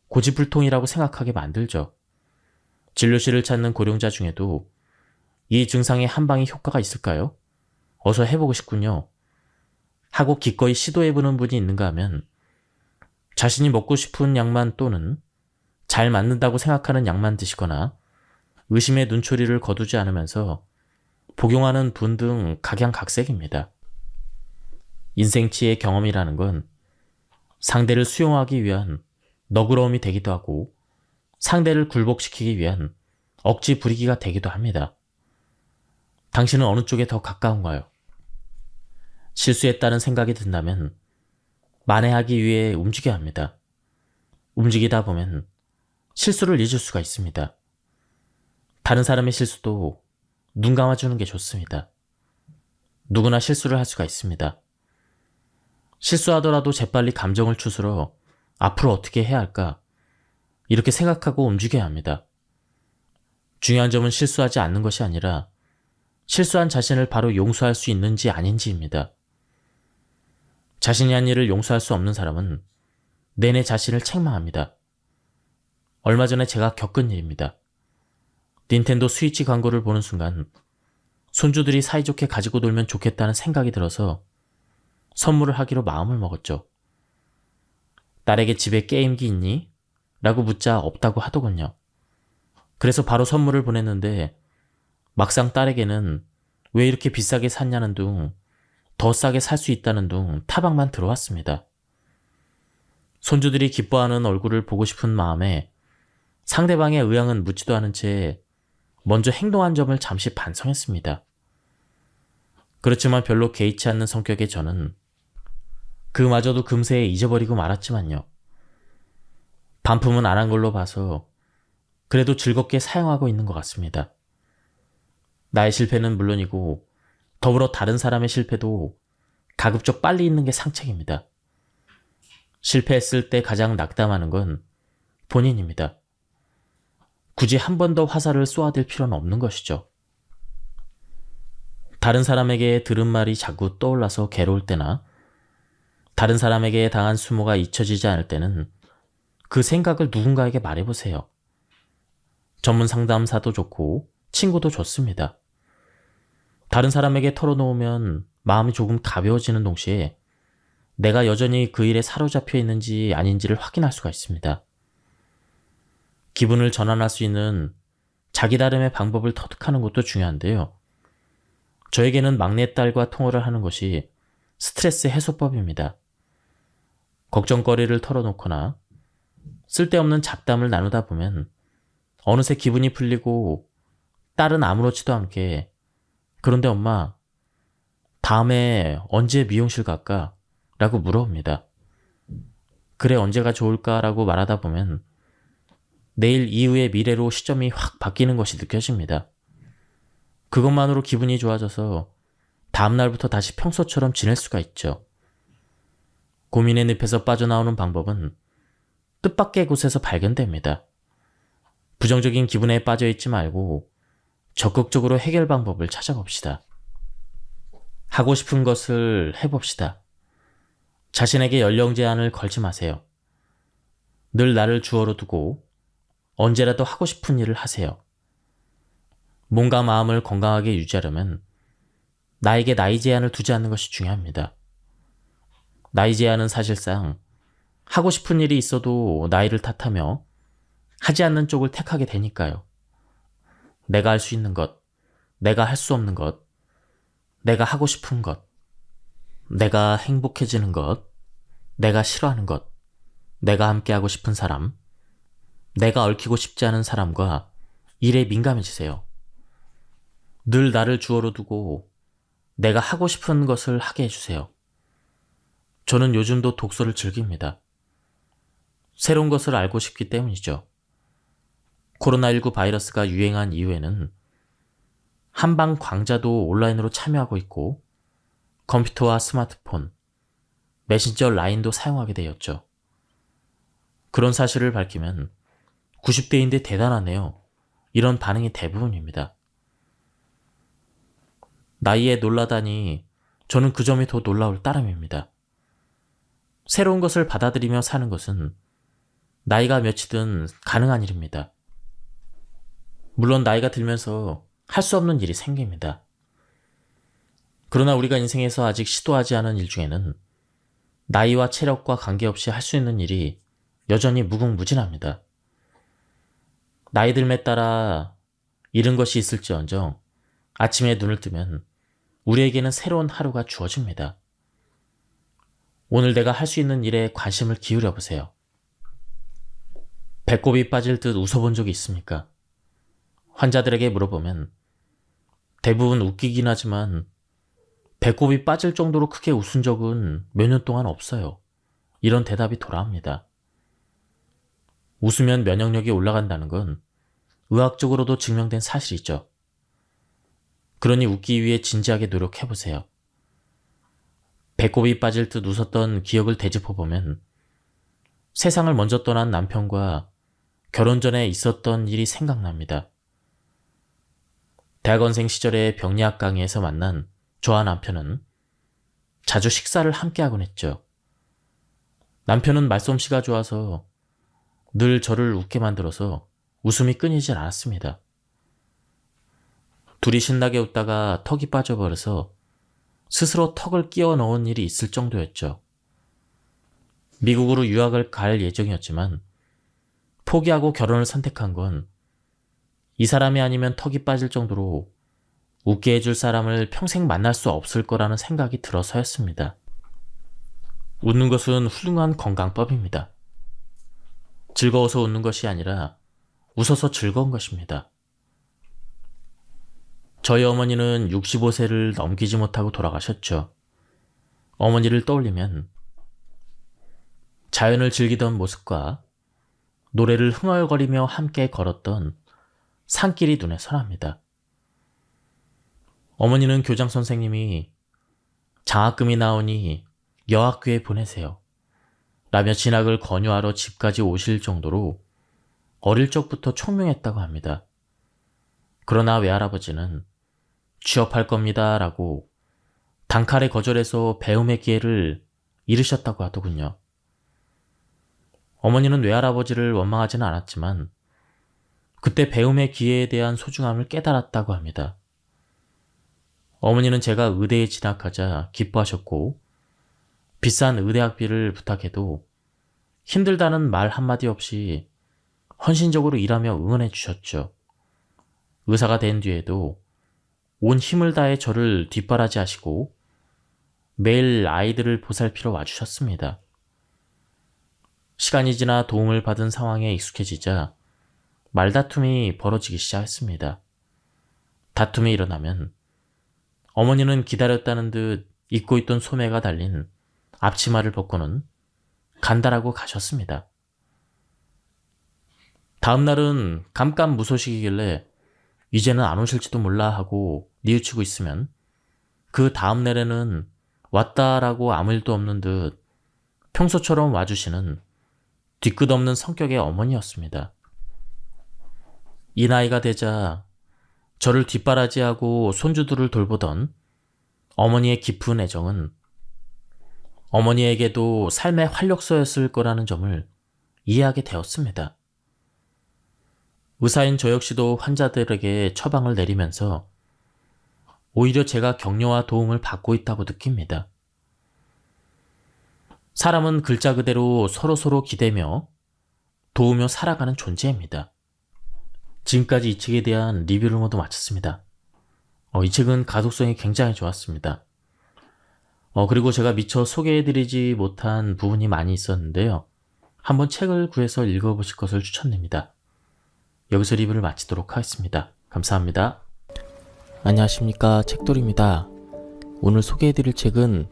S1: 고집불통이라고 생각하게 만들죠. 진료실을 찾는 고령자 중에도 이 증상에 한방의 효과가 있을까요? 어서 해보고 싶군요. 하고 기꺼이 시도해보는 분이 있는가 하면 자신이 먹고 싶은 약만 또는 잘 맞는다고 생각하는 약만 드시거나 의심의 눈초리를 거두지 않으면서 복용하는 분 등 각양각색입니다. 인생치의 경험이라는 건 상대를 수용하기 위한 너그러움이 되기도 하고 상대를 굴복시키기 위한 억지 부리기가 되기도 합니다. 당신은 어느 쪽에 더 가까운가요? 실수했다는 생각이 든다면 만회하기 위해 움직여야 합니다. 움직이다 보면 실수를 잊을 수가 있습니다. 다른 사람의 실수도 눈 감아주는 게 좋습니다. 누구나 실수를 할 수가 있습니다. 실수하더라도 재빨리 감정을 추스러 앞으로 어떻게 해야 할까? 이렇게 생각하고 움직여야 합니다. 중요한 점은 실수하지 않는 것이 아니라 실수한 자신을 바로 용서할 수 있는지 아닌지입니다. 자신이 한 일을 용서할 수 없는 사람은 내내 자신을 책망합니다. 얼마 전에 제가 겪은 일입니다. 닌텐도 스위치 광고를 보는 순간 손주들이 사이좋게 가지고 놀면 좋겠다는 생각이 들어서 선물을 하기로 마음을 먹었죠. 딸에게 집에 게임기 있니? 라고 묻자 없다고 하더군요. 그래서 바로 선물을 보냈는데 막상 딸에게는 왜 이렇게 비싸게 샀냐는 둥, 더 싸게 살 수 있다는 둥 타박만 들어왔습니다. 손주들이 기뻐하는 얼굴을 보고 싶은 마음에 상대방의 의향은 묻지도 않은 채 먼저 행동한 점을 잠시 반성했습니다. 그렇지만 별로 개의치 않는 성격의 저는 그마저도 금세 잊어버리고 말았지만요. 반품은 안 한 걸로 봐서 그래도 즐겁게 사용하고 있는 것 같습니다. 나의 실패는 물론이고 더불어 다른 사람의 실패도 가급적 빨리 잊는 게 상책입니다. 실패했을 때 가장 낙담하는 건 본인입니다. 굳이 한 번 더 화살을 쏘아댈 필요는 없는 것이죠. 다른 사람에게 들은 말이 자꾸 떠올라서 괴로울 때나 다른 사람에게 당한 수모가 잊혀지지 않을 때는 그 생각을 누군가에게 말해보세요. 전문 상담사도 좋고 친구도 좋습니다. 다른 사람에게 털어놓으면 마음이 조금 가벼워지는 동시에 내가 여전히 그 일에 사로잡혀 있는지 아닌지를 확인할 수가 있습니다. 기분을 전환할 수 있는 자기 다름의 방법을 터득하는 것도 중요한데요. 저에게는 막내딸과 통화를 하는 것이 스트레스 해소법입니다. 걱정거리를 털어놓거나 쓸데없는 잡담을 나누다 보면 어느새 기분이 풀리고 딸은 아무렇지도 않게 그런데 엄마, 다음에 언제 미용실 갈까? 라고 물어봅니다. 그래 언제가 좋을까? 라고 말하다 보면 내일 이후의 미래로 시점이 확 바뀌는 것이 느껴집니다. 그것만으로 기분이 좋아져서 다음날부터 다시 평소처럼 지낼 수가 있죠. 고민의 늪에서 빠져나오는 방법은 뜻밖의 곳에서 발견됩니다. 부정적인 기분에 빠져있지 말고 적극적으로 해결 방법을 찾아봅시다. 하고 싶은 것을 해봅시다. 자신에게 연령 제한을 걸지 마세요. 늘 나를 주어로 두고 언제라도 하고 싶은 일을 하세요. 몸과 마음을 건강하게 유지하려면 나에게 나이 제한을 두지 않는 것이 중요합니다. 나이 제한은 사실상 하고 싶은 일이 있어도 나이를 탓하며 하지 않는 쪽을 택하게 되니까요. 내가 할 수 있는 것, 내가 할 수 없는 것, 내가 하고 싶은 것, 내가 행복해지는 것, 내가 싫어하는 것, 내가 함께하고 싶은 사람, 내가 얽히고 싶지 않은 사람과 일에 민감해지세요. 늘 나를 주어로 두고 내가 하고 싶은 것을 하게 해주세요. 저는 요즘도 독서를 즐깁니다. 새로운 것을 알고 싶기 때문이죠. 코로나19 바이러스가 유행한 이후에는 한방 강좌도 온라인으로 참여하고 있고 컴퓨터와 스마트폰, 메신저 라인도 사용하게 되었죠. 그런 사실을 밝히면 90대인데 대단하네요. 이런 반응이 대부분입니다. 나이에 놀라다니 저는 그 점이 더 놀라울 따름입니다. 새로운 것을 받아들이며 사는 것은 나이가 몇이든 가능한 일입니다. 물론 나이가 들면서 할 수 없는 일이 생깁니다. 그러나 우리가 인생에서 아직 시도하지 않은 일 중에는 나이와 체력과 관계없이 할 수 있는 일이 여전히 무궁무진합니다. 나이 들에 따라 잃은 것이 있을지언정 아침에 눈을 뜨면 우리에게는 새로운 하루가 주어집니다. 오늘 내가 할 수 있는 일에 관심을 기울여 보세요. 배꼽이 빠질 듯 웃어본 적이 있습니까? 환자들에게 물어보면 대부분 웃기긴 하지만 배꼽이 빠질 정도로 크게 웃은 적은 몇 년 동안 없어요. 이런 대답이 돌아옵니다. 웃으면 면역력이 올라간다는 건 의학적으로도 증명된 사실이죠. 그러니 웃기 위해 진지하게 노력해보세요. 배꼽이 빠질 듯 웃었던 기억을 되짚어보면 세상을 먼저 떠난 남편과 결혼 전에 있었던 일이 생각납니다. 대학원생 시절에 병리학 강의에서 만난 저와 남편은 자주 식사를 함께하곤 했죠. 남편은 말솜씨가 좋아서 늘 저를 웃게 만들어서 웃음이 끊이질 않았습니다. 둘이 신나게 웃다가 턱이 빠져버려서 스스로 턱을 끼워 넣은 일이 있을 정도였죠. 미국으로 유학을 갈 예정이었지만 포기하고 결혼을 선택한 건 이 사람이 아니면 턱이 빠질 정도로 웃게 해줄 사람을 평생 만날 수 없을 거라는 생각이 들어서였습니다. 웃는 것은 훌륭한 건강법입니다. 즐거워서 웃는 것이 아니라 웃어서 즐거운 것입니다. 저희 어머니는 65세를 넘기지 못하고 돌아가셨죠. 어머니를 떠올리면 자연을 즐기던 모습과 노래를 흥얼거리며 함께 걸었던 산길이 눈에 선합니다. 어머니는 교장 선생님이 장학금이 나오니 여학교에 보내세요 라며 진학을 권유하러 집까지 오실 정도로 어릴 적부터 총명했다고 합니다. 그러나 외할아버지는 취업할 겁니다 라고 단칼에 거절해서 배움의 기회를 잃으셨다고 하더군요. 어머니는 외할아버지를 원망하지는 않았지만 그때 배움의 기회에 대한 소중함을 깨달았다고 합니다. 어머니는 제가 의대에 진학하자 기뻐하셨고 비싼 의대학비를 부탁해도 힘들다는 말 한마디 없이 헌신적으로 일하며 응원해 주셨죠. 의사가 된 뒤에도 온 힘을 다해 저를 뒷바라지하시고 매일 아이들을 보살피러 와주셨습니다. 시간이 지나 도움을 받은 상황에 익숙해지자 말다툼이 벌어지기 시작했습니다. 다툼이 일어나면 어머니는 기다렸다는 듯 입고 있던 소매가 달린 앞치마를 벗고는 간다라고 가셨습니다. 다음 날은 깜깜무소식이길래 이제는 안 오실지도 몰라 하고 뉘우치고 있으면 그 다음 날에는 왔다라고 아무 일도 없는 듯 평소처럼 와주시는 뒤끝 없는 성격의 어머니였습니다. 이 나이가 되자 저를 뒷바라지하고 손주들을 돌보던 어머니의 깊은 애정은 어머니에게도 삶의 활력소였을 거라는 점을 이해하게 되었습니다. 의사인 저 역시도 환자들에게 처방을 내리면서 오히려 제가 격려와 도움을 받고 있다고 느낍니다. 사람은 글자 그대로 서로서로 기대며 도우며 살아가는 존재입니다. 지금까지 이 책에 대한 리뷰를 모두 마쳤습니다. 이 책은 가독성이 굉장히 좋았습니다. 그리고 제가 미처 소개해드리지 못한 부분이 많이 있었는데요. 한번 책을 구해서 읽어보실 것을 추천드립니다. 여기서 리뷰를 마치도록 하겠습니다. 감사합니다. 안녕하십니까, 책돌이입니다. 오늘 소개해드릴 책은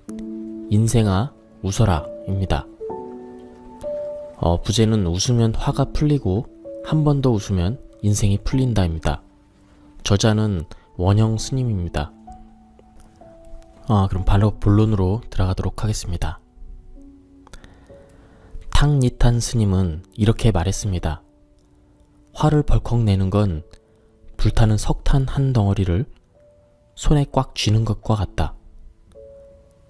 S1: 인생아 웃어라 입니다. 부제는 웃으면 화가 풀리고 한 번 더 웃으면 인생이 풀린다입니다. 저자는 원영 스님입니다. 그럼 바로 본론으로 들어가도록 하겠습니다. 탕니탄 스님은 이렇게 말했습니다. 화를 벌컥 내는 건 불타는 석탄 한 덩어리를 손에 꽉 쥐는 것과 같다.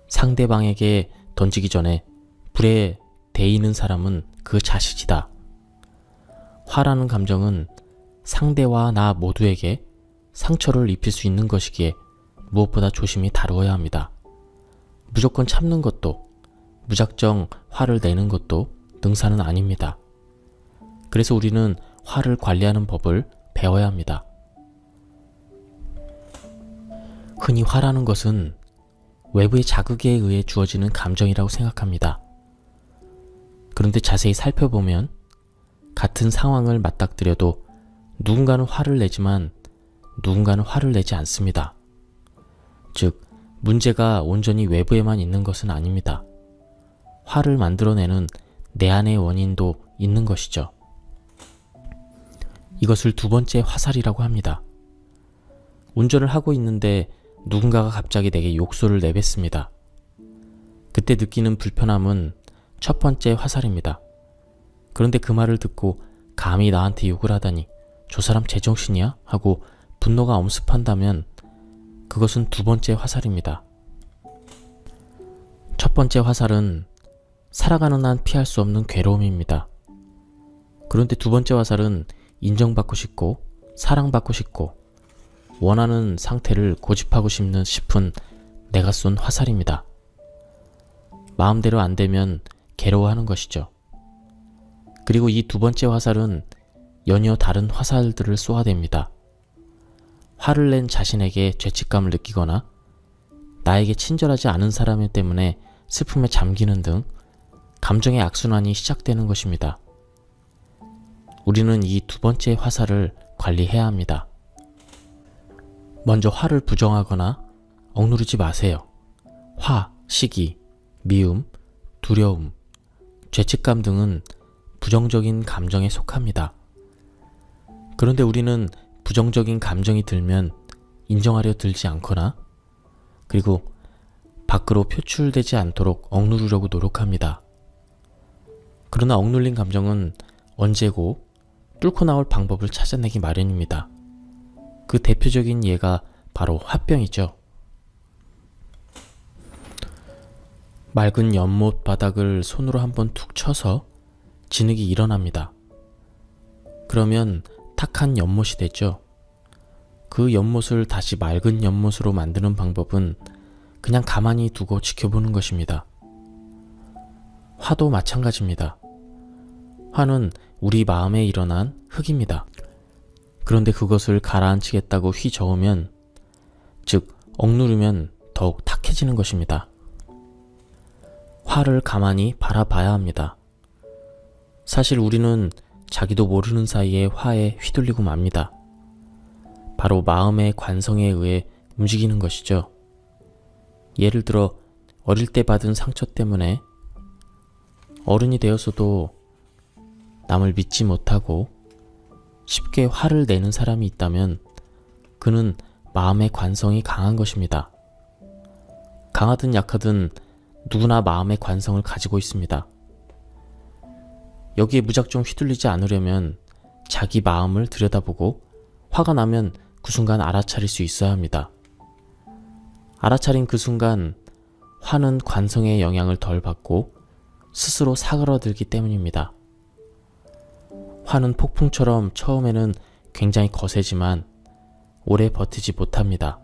S1: 상대방에게 던지기 전에 불에 데이는 사람은 그 자식이다. 화라는 감정은 상대와 나 모두에게 상처를 입힐 수 있는 것이기에 무엇보다 조심히 다루어야 합니다. 무조건 참는 것도, 무작정 화를 내는 것도 능사는 아닙니다. 그래서 우리는 화를 관리하는 법을 배워야 합니다. 흔히 화라는 것은 외부의 자극에 의해 주어지는 감정이라고 생각합니다. 그런데 자세히 살펴보면 같은 상황을 맞닥뜨려도 누군가는 화를 내지만 누군가는 화를 내지 않습니다. 즉, 문제가 온전히 외부에만 있는 것은 아닙니다. 화를 만들어내는 내 안의 원인도 있는 것이죠. 이것을 두 번째 화살이라고 합니다. 운전을 하고 있는데 누군가가 갑자기 내게 욕설을 내뱉습니다. 그때 느끼는 불편함은 첫 번째 화살입니다. 그런데 그 말을 듣고 감히 나한테 욕을 하다니 저 사람 제정신이야? 하고 분노가 엄습한다면 그것은 두 번째 화살입니다. 첫 번째 화살은 살아가는 한 피할 수 없는 괴로움입니다. 그런데 두 번째 화살은 인정받고 싶고 사랑받고 싶고 원하는 상태를 고집하고 싶은 내가 쏜 화살입니다. 마음대로 안 되면 괴로워하는 것이죠. 그리고 이 두 번째 화살은 연이어 다른 화살들을 쏘아댑니다. 화를 낸 자신에게 죄책감을 느끼거나 나에게 친절하지 않은 사람 때문에 슬픔에 잠기는 등 감정의 악순환이 시작되는 것입니다. 우리는 이 두 번째 화살을 관리해야 합니다. 먼저 화를 부정하거나 억누르지 마세요. 화, 시기, 미움, 두려움, 죄책감 등은 부정적인 감정에 속합니다. 그런데 우리는 부정적인 감정이 들면 인정하려 들지 않거나 그리고 밖으로 표출되지 않도록 억누르려고 노력합니다. 그러나 억눌린 감정은 언제고 뚫고 나올 방법을 찾아내기 마련입니다. 그 대표적인 예가 바로 화병이죠. 맑은 연못 바닥을 손으로 한번 툭 쳐서 진흙이 일어납니다. 그러면 탁한 연못이 되죠. 그 연못을 다시 맑은 연못으로 만드는 방법은 그냥 가만히 두고 지켜보는 것입니다. 화도 마찬가지입니다. 화는 우리 마음에 일어난 흙입니다. 그런데 그것을 가라앉히겠다고 휘저으면, 즉 억누르면 더욱 탁해지는 것입니다. 화를 가만히 바라봐야 합니다. 사실 우리는 자기도 모르는 사이에 화에 휘둘리고 맙니다. 바로 마음의 관성에 의해 움직이는 것이죠. 예를 들어 어릴 때 받은 상처 때문에 어른이 되어서도 남을 믿지 못하고 쉽게 화를 내는 사람이 있다면 그는 마음의 관성이 강한 것입니다. 강하든 약하든 누구나 마음의 관성을 가지고 있습니다. 여기에 무작정 휘둘리지 않으려면 자기 마음을 들여다보고 화가 나면 그 순간 알아차릴 수 있어야 합니다. 알아차린 그 순간 화는 관성의 영향을 덜 받고 스스로 사그러들기 때문입니다. 화는 폭풍처럼 처음에는 굉장히 거세지만 오래 버티지 못합니다.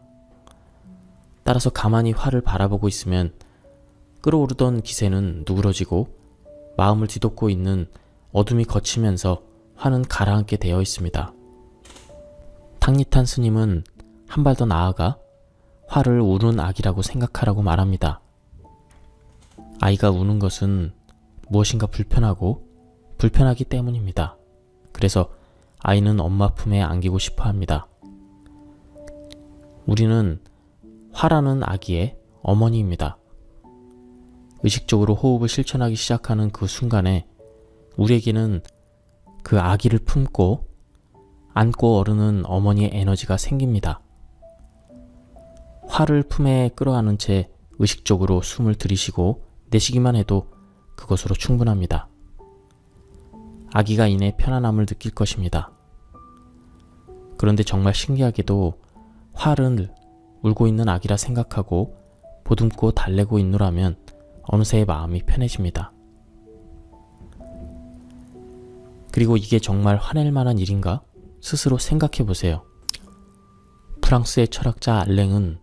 S1: 따라서 가만히 화를 바라보고 있으면 끓어오르던 기세는 누그러지고 마음을 뒤덮고 있는 어둠이 걷히면서 화는 가라앉게 되어 있습니다. 탕리탄 스님은 한 발 더 나아가 화를 우는 아기라고 생각하라고 말합니다. 아이가 우는 것은 무엇인가 불편하기 때문입니다. 그래서 아이는 엄마 품에 안기고 싶어 합니다. 우리는 화라는 아기의 어머니입니다. 의식적으로 호흡을 실천하기 시작하는 그 순간에 우리에게는 그 아기를 품고 안고 어르는 어머니의 에너지가 생깁니다. 화를 품에 끌어안은 채 의식적으로 숨을 들이쉬고 내쉬기만 해도 그것으로 충분합니다. 아기가 이내 편안함을 느낄 것입니다. 그런데 정말 신기하게도 화를 울고 있는 아기라 생각하고 보듬고 달래고 있노라면 어느새 마음이 편해집니다. 그리고 이게 정말 화낼 만한 일인가? 스스로 생각해 보세요. 프랑스의 철학자 알랭은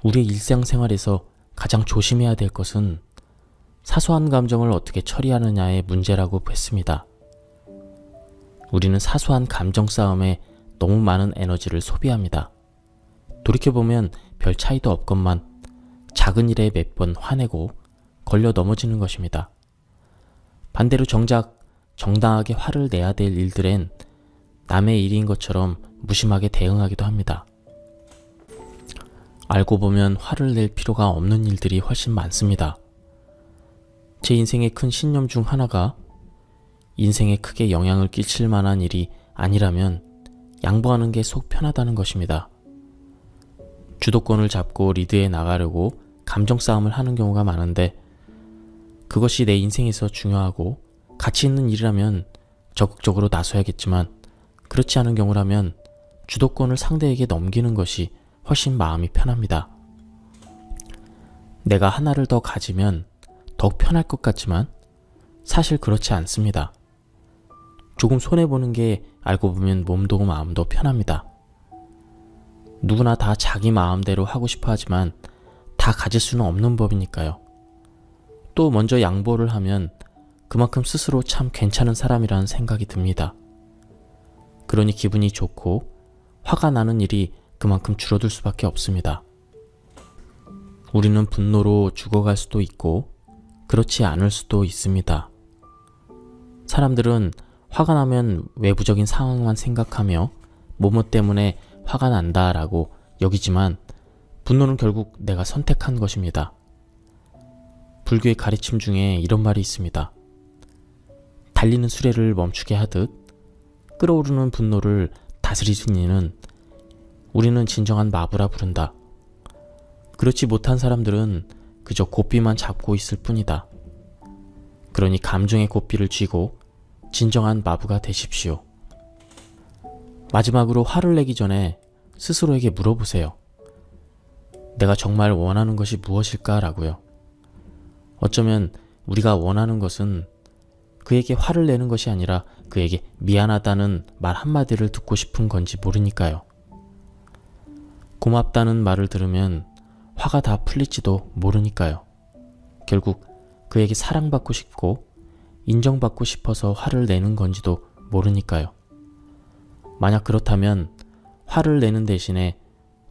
S1: 우리의 일상생활에서 가장 조심해야 될 것은 사소한 감정을 어떻게 처리하느냐의 문제라고 했습니다. 우리는 사소한 감정 싸움에 너무 많은 에너지를 소비합니다. 돌이켜보면 별 차이도 없건만 작은 일에 몇 번 화내고 걸려 넘어지는 것입니다. 반대로 정작 정당하게 화를 내야 될 일들엔 남의 일인 것처럼 무심하게 대응하기도 합니다. 알고 보면 화를 낼 필요가 없는 일들이 훨씬 많습니다. 제 인생의 큰 신념 중 하나가 인생에 크게 영향을 끼칠 만한 일이 아니라면 양보하는 게 속 편하다는 것입니다. 주도권을 잡고 리드해 나가려고 감정 싸움을 하는 경우가 많은데 그것이 내 인생에서 중요하고 가치 있는 일이라면 적극적으로 나서야겠지만 그렇지 않은 경우라면 주도권을 상대에게 넘기는 것이 훨씬 마음이 편합니다. 내가 하나를 더 가지면 더욱 편할 것 같지만 사실 그렇지 않습니다. 조금 손해보는 게 알고 보면 몸도 마음도 편합니다. 누구나 다 자기 마음대로 하고 싶어 하지만 다 가질 수는 없는 법이니까요. 또 먼저 양보를 하면 그만큼 스스로 참 괜찮은 사람이라는 생각이 듭니다. 그러니 기분이 좋고 화가 나는 일이 그만큼 줄어들 수밖에 없습니다. 우리는 분노로 죽어갈 수도 있고 그렇지 않을 수도 있습니다. 사람들은 화가 나면 외부적인 상황만 생각하며 뭐뭐 때문에 화가 난다라고 여기지만 분노는 결국 내가 선택한 것입니다. 불교의 가르침 중에 이런 말이 있습니다. 달리는 수레를 멈추게 하듯 끓어오르는 분노를 다스리는 이는 우리는 진정한 마부라 부른다. 그렇지 못한 사람들은 그저 고삐만 잡고 있을 뿐이다. 그러니 감정의 고삐를 쥐고 진정한 마부가 되십시오. 마지막으로 화를 내기 전에 스스로에게 물어보세요. 내가 정말 원하는 것이 무엇일까라고요. 어쩌면 우리가 원하는 것은 그에게 화를 내는 것이 아니라 그에게 미안하다는 말 한마디를 듣고 싶은 건지 모르니까요. 고맙다는 말을 들으면 화가 다 풀릴지도 모르니까요. 결국 그에게 사랑받고 싶고 인정받고 싶어서 화를 내는 건지도 모르니까요. 만약 그렇다면 화를 내는 대신에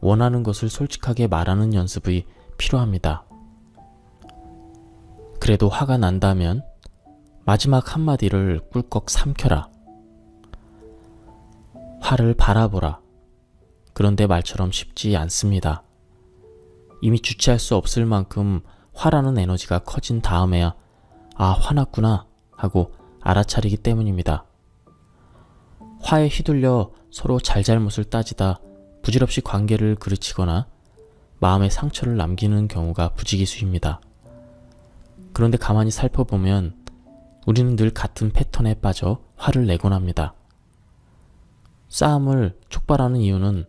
S1: 원하는 것을 솔직하게 말하는 연습이 필요합니다. 그래도 화가 난다면 마지막 한마디를 꿀꺽 삼켜라. 화를 바라보라. 그런데 말처럼 쉽지 않습니다. 이미 주체할 수 없을 만큼 화라는 에너지가 커진 다음에야 아, 화났구나 하고 알아차리기 때문입니다. 화에 휘둘려 서로 잘잘못을 따지다 부질없이 관계를 그르치거나 마음의 상처를 남기는 경우가 부지기수입니다. 그런데 가만히 살펴보면 우리는 늘 같은 패턴에 빠져 화를 내곤 합니다. 싸움을 촉발하는 이유는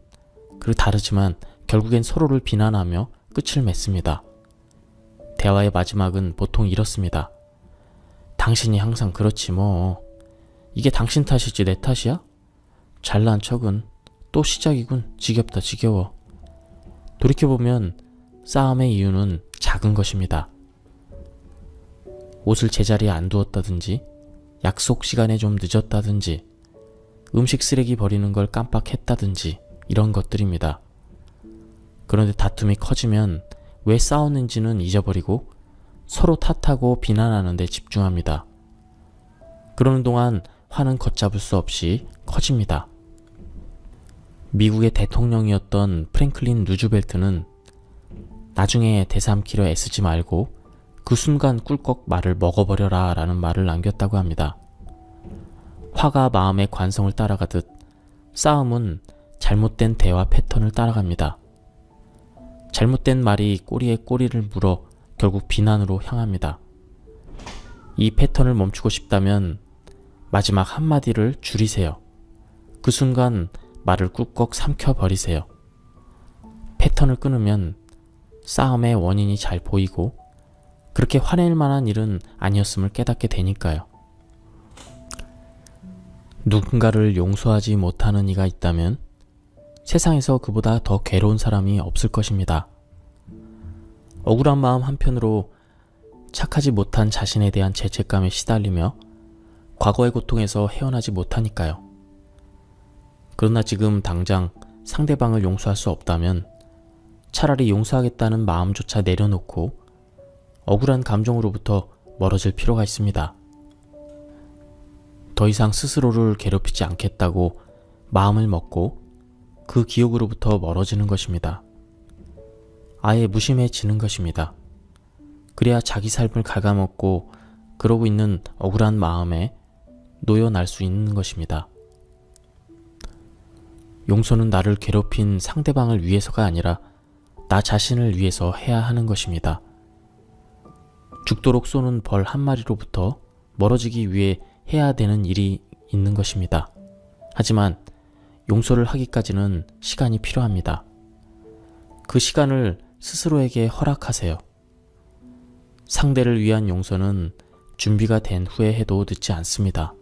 S1: 그 다르지만 결국엔 서로를 비난하며 끝을 맺습니다. 대화의 마지막은 보통 이렇습니다. 당신이 항상 그렇지 뭐. 이게 당신 탓이지 내 탓이야? 잘난 척은 또 시작이군. 지겹다 지겨워. 돌이켜보면 싸움의 이유는 작은 것입니다. 옷을 제자리에 안 두었다든지, 약속 시간에 좀 늦었다든지, 음식 쓰레기 버리는 걸 깜빡했다든지 이런 것들입니다. 그런데 다툼이 커지면 왜 싸웠는지는 잊어버리고 서로 탓하고 비난하는 데 집중합니다. 그러는 동안 화는 걷잡을 수 없이 커집니다. 미국의 대통령이었던 프랭클린 루즈벨트는 나중에 되삼키려 애쓰지 말고 그 순간 꿀꺽 말을 먹어버려라 라는 말을 남겼다고 합니다. 화가 마음의 관성을 따라가듯 싸움은 잘못된 대화 패턴을 따라갑니다. 잘못된 말이 꼬리에 꼬리를 물어 결국 비난으로 향합니다. 이 패턴을 멈추고 싶다면 마지막 한마디를 줄이세요. 그 순간 말을 꿀꺽 삼켜버리세요. 패턴을 끊으면 싸움의 원인이 잘 보이고 그렇게 화낼 만한 일은 아니었음을 깨닫게 되니까요. 누군가를 용서하지 못하는 이가 있다면 세상에서 그보다 더 괴로운 사람이 없을 것입니다. 억울한 마음 한편으로 착하지 못한 자신에 대한 죄책감에 시달리며 과거의 고통에서 헤어나지 못하니까요. 그러나 지금 당장 상대방을 용서할 수 없다면 차라리 용서하겠다는 마음조차 내려놓고 억울한 감정으로부터 멀어질 필요가 있습니다. 더 이상 스스로를 괴롭히지 않겠다고 마음을 먹고 그 기억으로부터 멀어지는 것입니다. 아예 무심해지는 것입니다. 그래야 자기 삶을 갉아먹고 그러고 있는 억울한 마음에 놓여날 수 있는 것입니다. 용서는 나를 괴롭힌 상대방을 위해서가 아니라 나 자신을 위해서 해야 하는 것입니다. 죽도록 쏘는 벌 한 마리로부터 멀어지기 위해 해야 되는 일이 있는 것입니다. 하지만 용서를 하기까지는 시간이 필요합니다. 그 시간을 스스로에게 허락하세요. 상대를 위한 용서는 준비가 된 후에 해도 늦지 않습니다.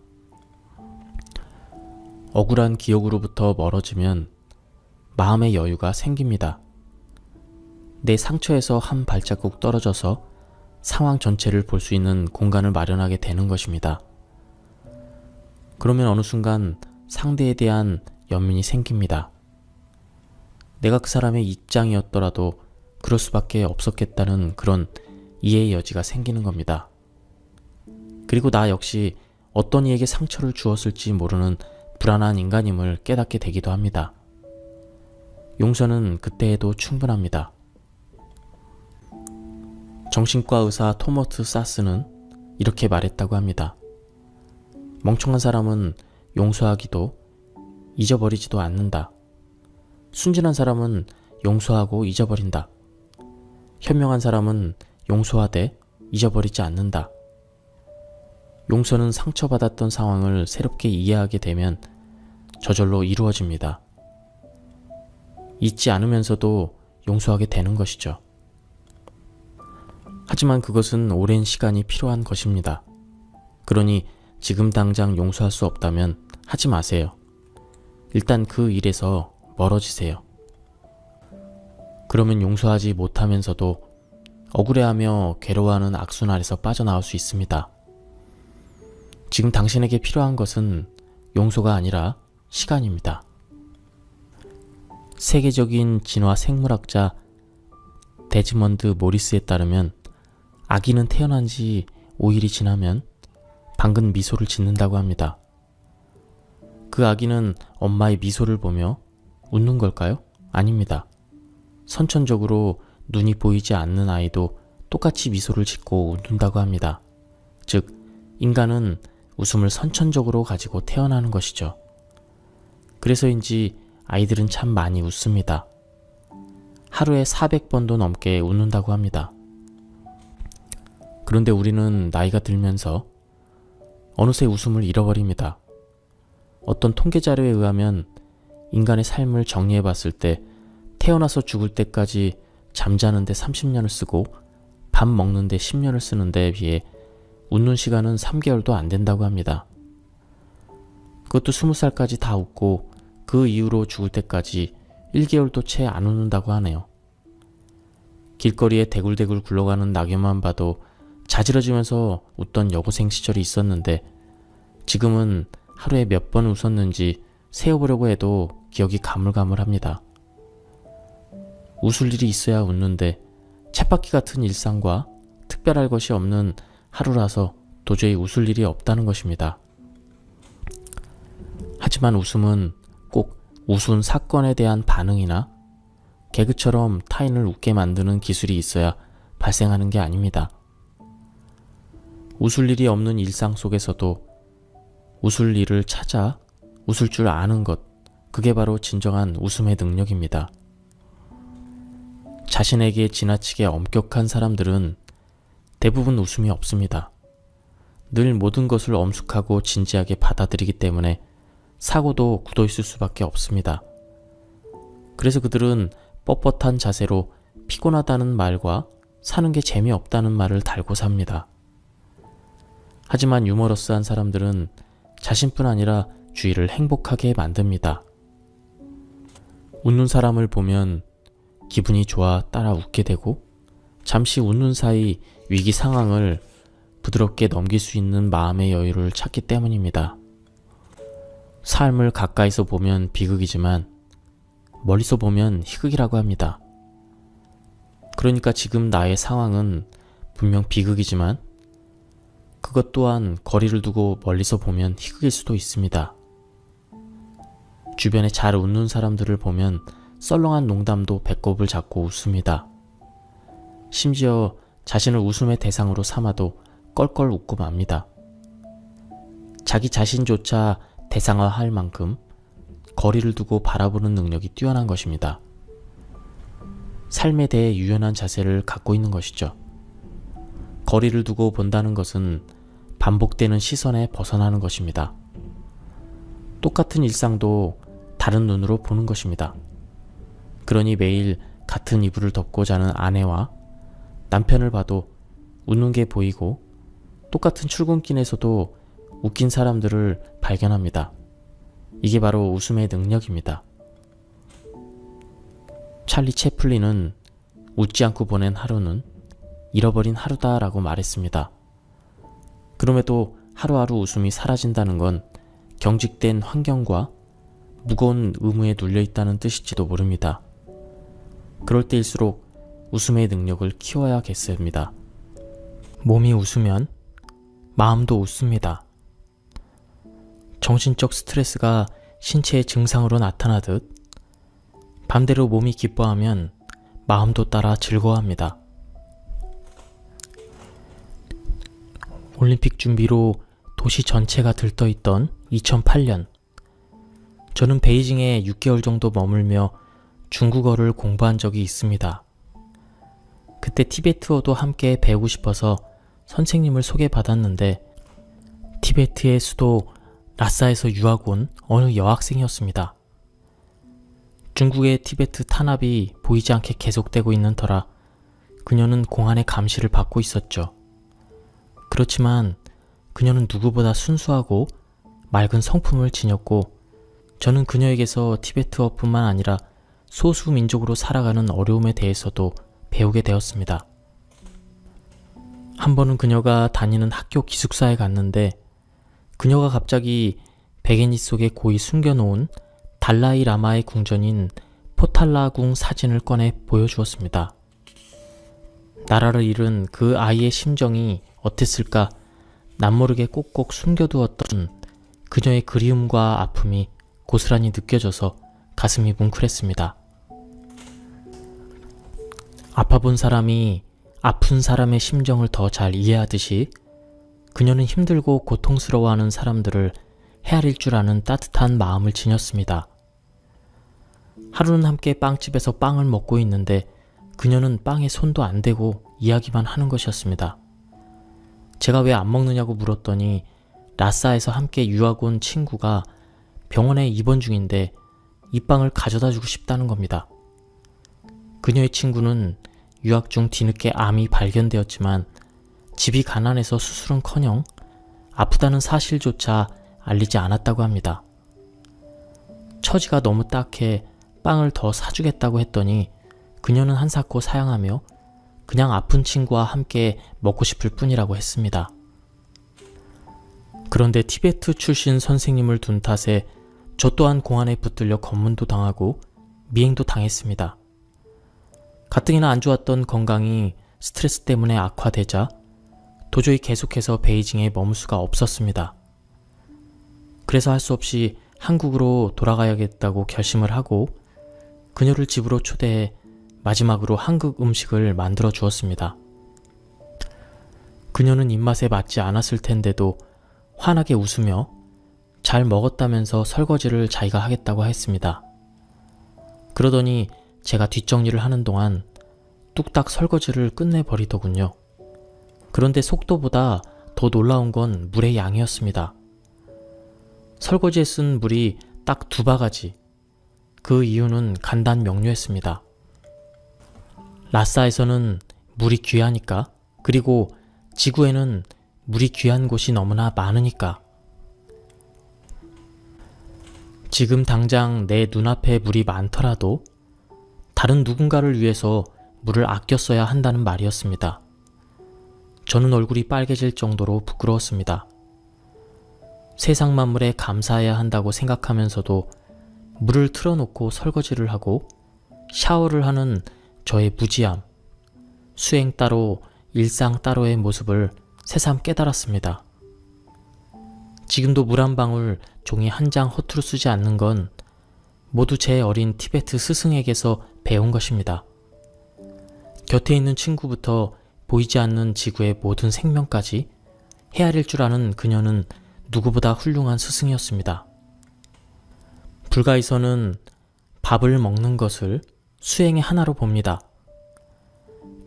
S1: 억울한 기억으로부터 멀어지면 마음의 여유가 생깁니다. 내 상처에서 한 발자국 떨어져서 상황 전체를 볼 수 있는 공간을 마련하게 되는 것입니다. 그러면 어느 순간 상대에 대한 연민이 생깁니다. 내가 그 사람의 입장이었더라도 그럴 수밖에 없었겠다는 그런 이해의 여지가 생기는 겁니다. 그리고 나 역시 어떤 이에게 상처를 주었을지 모르는 불안한 인간임을 깨닫게 되기도 합니다. 용서는 그때에도 충분합니다. 정신과 의사 토머스 사스는 이렇게 말했다고 합니다. 멍청한 사람은 용서하기도 잊어버리지도 않는다. 순진한 사람은 용서하고 잊어버린다. 현명한 사람은 용서하되 잊어버리지 않는다. 용서는 상처받았던 상황을 새롭게 이해하게 되면 저절로 이루어집니다. 잊지 않으면서도 용서하게 되는 것이죠. 하지만 그것은 오랜 시간이 필요한 것입니다. 그러니 지금 당장 용서할 수 없다면 하지 마세요. 일단 그 일에서 멀어지세요. 그러면 용서하지 못하면서도 억울해하며 괴로워하는 악순환에서 빠져나올 수 있습니다. 지금 당신에게 필요한 것은 용서가 아니라 시간입니다. 세계적인 진화 생물학자 데즈먼드 모리스에 따르면 아기는 태어난 지 5일이 지나면 방긋 미소를 짓는다고 합니다. 그 아기는 엄마의 미소를 보며 웃는 걸까요? 아닙니다. 선천적으로 눈이 보이지 않는 아이도 똑같이 미소를 짓고 웃는다고 합니다. 즉, 인간은 웃음을 선천적으로 가지고 태어나는 것이죠. 그래서인지 아이들은 참 많이 웃습니다. 하루에 400번도 넘게 웃는다고 합니다. 그런데 우리는 나이가 들면서 어느새 웃음을 잃어버립니다. 어떤 통계 자료에 의하면 인간의 삶을 정리해 봤을 때 태어나서 죽을 때까지 잠자는데 30년을 쓰고 밥 먹는데 10년을 쓰는 데에 비해 웃는 시간은 3개월도 안 된다고 합니다. 그것도 20살까지 다 웃고 그 이후로 죽을 때까지 1개월도 채 안 웃는다고 하네요. 길거리에 대굴대굴 굴러가는 낙엽만 봐도 자지러지면서 웃던 여고생 시절이 있었는데 지금은 하루에 몇 번 웃었는지 세어보려고 해도 기억이 가물가물합니다. 웃을 일이 있어야 웃는데 쳇바퀴 같은 일상과 특별할 것이 없는 하루라서 도저히 웃을 일이 없다는 것입니다. 하지만 웃음은 꼭 우스운 사건에 대한 반응이나 개그처럼 타인을 웃게 만드는 기술이 있어야 발생하는 게 아닙니다. 웃을 일이 없는 일상 속에서도 웃을 일을 찾아 웃을 줄 아는 것, 그게 바로 진정한 웃음의 능력입니다. 자신에게 지나치게 엄격한 사람들은 대부분 웃음이 없습니다. 늘 모든 것을 엄숙하고 진지하게 받아들이기 때문에 사고도 굳어있을 수밖에 없습니다. 그래서 그들은 뻣뻣한 자세로 피곤하다는 말과 사는 게 재미없다는 말을 달고 삽니다. 하지만 유머러스한 사람들은 자신뿐 아니라 주위를 행복하게 만듭니다. 웃는 사람을 보면 기분이 좋아 따라 웃게 되고 잠시 웃는 사이 위기 상황을 부드럽게 넘길 수 있는 마음의 여유를 찾기 때문입니다. 삶을 가까이서 보면 비극이지만 멀리서 보면 희극이라고 합니다. 그러니까 지금 나의 상황은 분명 비극이지만 그것 또한 거리를 두고 멀리서 보면 희극일 수도 있습니다. 주변에 잘 웃는 사람들을 보면 썰렁한 농담도 배꼽을 잡고 웃습니다. 심지어 자신을 웃음의 대상으로 삼아도 껄껄 웃고 맙니다. 자기 자신조차 대상화할 만큼 거리를 두고 바라보는 능력이 뛰어난 것입니다. 삶에 대해 유연한 자세를 갖고 있는 것이죠. 거리를 두고 본다는 것은 반복되는 시선에 벗어나는 것입니다. 똑같은 일상도 다른 눈으로 보는 것입니다. 그러니 매일 같은 이불을 덮고 자는 아내와 남편을 봐도 웃는 게 보이고 똑같은 출근길에서도 웃긴 사람들을 발견합니다. 이게 바로 웃음의 능력입니다. 찰리 채플린은 웃지 않고 보낸 하루는 잃어버린 하루다라고 말했습니다. 그럼에도 하루하루 웃음이 사라진다는 건 경직된 환경과 무거운 의무에 눌려있다는 뜻일지도 모릅니다. 그럴 때일수록 웃음의 능력을 키워야겠습니다. 몸이 웃으면 마음도 웃습니다. 정신적 스트레스가 신체의 증상으로 나타나듯 반대로 몸이 기뻐하면 마음도 따라 즐거워합니다. 올림픽 준비로 도시 전체가 들떠있던 2008년, 저는 베이징에 6개월 정도 머물며 중국어를 공부한 적이 있습니다. 그때 티베트어도 함께 배우고 싶어서 선생님을 소개받았는데 티베트의 수도 라싸에서 유학 온 어느 여학생이었습니다. 중국의 티베트 탄압이 보이지 않게 계속되고 있는 터라 그녀는 공안의 감시를 받고 있었죠. 그렇지만 그녀는 누구보다 순수하고 맑은 성품을 지녔고 저는 그녀에게서 티베트어뿐만 아니라 소수 민족으로 살아가는 어려움에 대해서도 배우게 되었습니다. 한 번은 그녀가 다니는 학교 기숙사에 갔는데 그녀가 갑자기 백엔지 속에 고이 숨겨놓은 달라이 라마의 궁전인 포탈라궁 사진을 꺼내 보여주었습니다. 나라를 잃은 그 아이의 심정이 어땠을까 남모르게 꼭꼭 숨겨두었던 그녀의 그리움과 아픔이 고스란히 느껴져서 가슴이 뭉클했습니다. 아파본 사람이 아픈 사람의 심정을 더 잘 이해하듯이 그녀는 힘들고 고통스러워하는 사람들을 헤아릴 줄 아는 따뜻한 마음을 지녔습니다.
S2: 하루는 함께 빵집에서 빵을 먹고 있는데 그녀는 빵에 손도 안 대고 이야기만 하는 것이었습니다. 제가 왜 안 먹느냐고 물었더니 라싸에서 함께 유학 온 친구가 병원에 입원 중인데 이 빵을 가져다 주고 싶다는 겁니다. 그녀의 친구는 유학 중 뒤늦게 암이 발견되었지만 집이 가난해서 수술은커녕 아프다는 사실조차 알리지 않았다고 합니다. 처지가 너무 딱해 빵을 더 사주겠다고 했더니 그녀는 한사코 사양하며 그냥 아픈 친구와 함께 먹고 싶을 뿐이라고 했습니다. 그런데 티베트 출신 선생님을 둔 탓에 저 또한 공안에 붙들려 검문도 당하고 미행도 당했습니다. 가뜩이나 안 좋았던 건강이 스트레스 때문에 악화되자 도저히 계속해서 베이징에 머물 수가 없었습니다. 그래서 할 수 없이 한국으로 돌아가야겠다고 결심을 하고 그녀를 집으로 초대해 마지막으로 한국 음식을 만들어 주었습니다. 그녀는 입맛에 맞지 않았을 텐데도 환하게 웃으며 잘 먹었다면서 설거지를 자기가 하겠다고 했습니다. 그러더니 제가 뒷정리를 하는 동안 뚝딱 설거지를 끝내버리더군요. 그런데 속도보다 더 놀라운 건 물의 양이었습니다. 설거지에 쓴 물이 딱 2바가지. 그 이유는 간단 명료했습니다. 라싸에서는 물이 귀하니까, 그리고 지구에는 물이 귀한 곳이 너무나 많으니까. 지금 당장 내 눈앞에 물이 많더라도 다른 누군가를 위해서 물을 아껴 써야 한다는 말이었습니다. 저는 얼굴이 빨개질 정도로 부끄러웠습니다. 세상 만물에 감사해야 한다고 생각하면서도 물을 틀어놓고 설거지를 하고 샤워를 하는 저의 무지함, 수행 따로 일상 따로의 모습을 새삼 깨달았습니다. 지금도 물 한 방울, 종이 한 장 허투루 쓰지 않는 건 모두 제 어린 티베트 스승에게서 배운 것입니다. 곁에 있는 친구부터 보이지 않는 지구의 모든 생명까지 헤아릴 줄 아는 그녀는 누구보다 훌륭한 스승이었습니다. 불가에서는 밥을 먹는 것을 수행의 하나로 봅니다.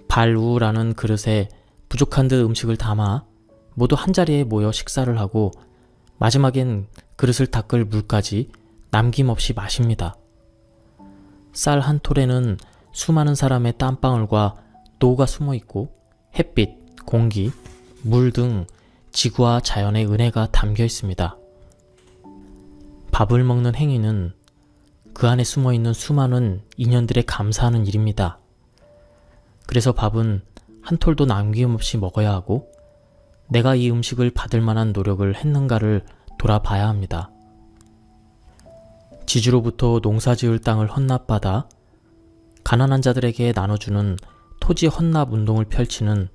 S2: 발우라는 그릇에 부족한 듯 음식을 담아 모두 한자리에 모여 식사를 하고 마지막엔 그릇을 닦을 물까지 남김없이 마십니다. 쌀 한 톨에는 수많은 사람의 땀방울과 노가 숨어있고 햇빛, 공기, 물 등 지구와 자연의 은혜가 담겨 있습니다. 밥을 먹는 행위는 그 안에 숨어있는 수많은 인연들에 감사하는 일입니다. 그래서 밥은 한 톨도 남김없이 먹어야 하고 내가 이 음식을 받을 만한 노력을 했는가를 돌아봐야 합니다. 지주로부터 농사지을 땅을 헌납받아 가난한 자들에게 나눠주는 토지 헌납 운동을 펼치는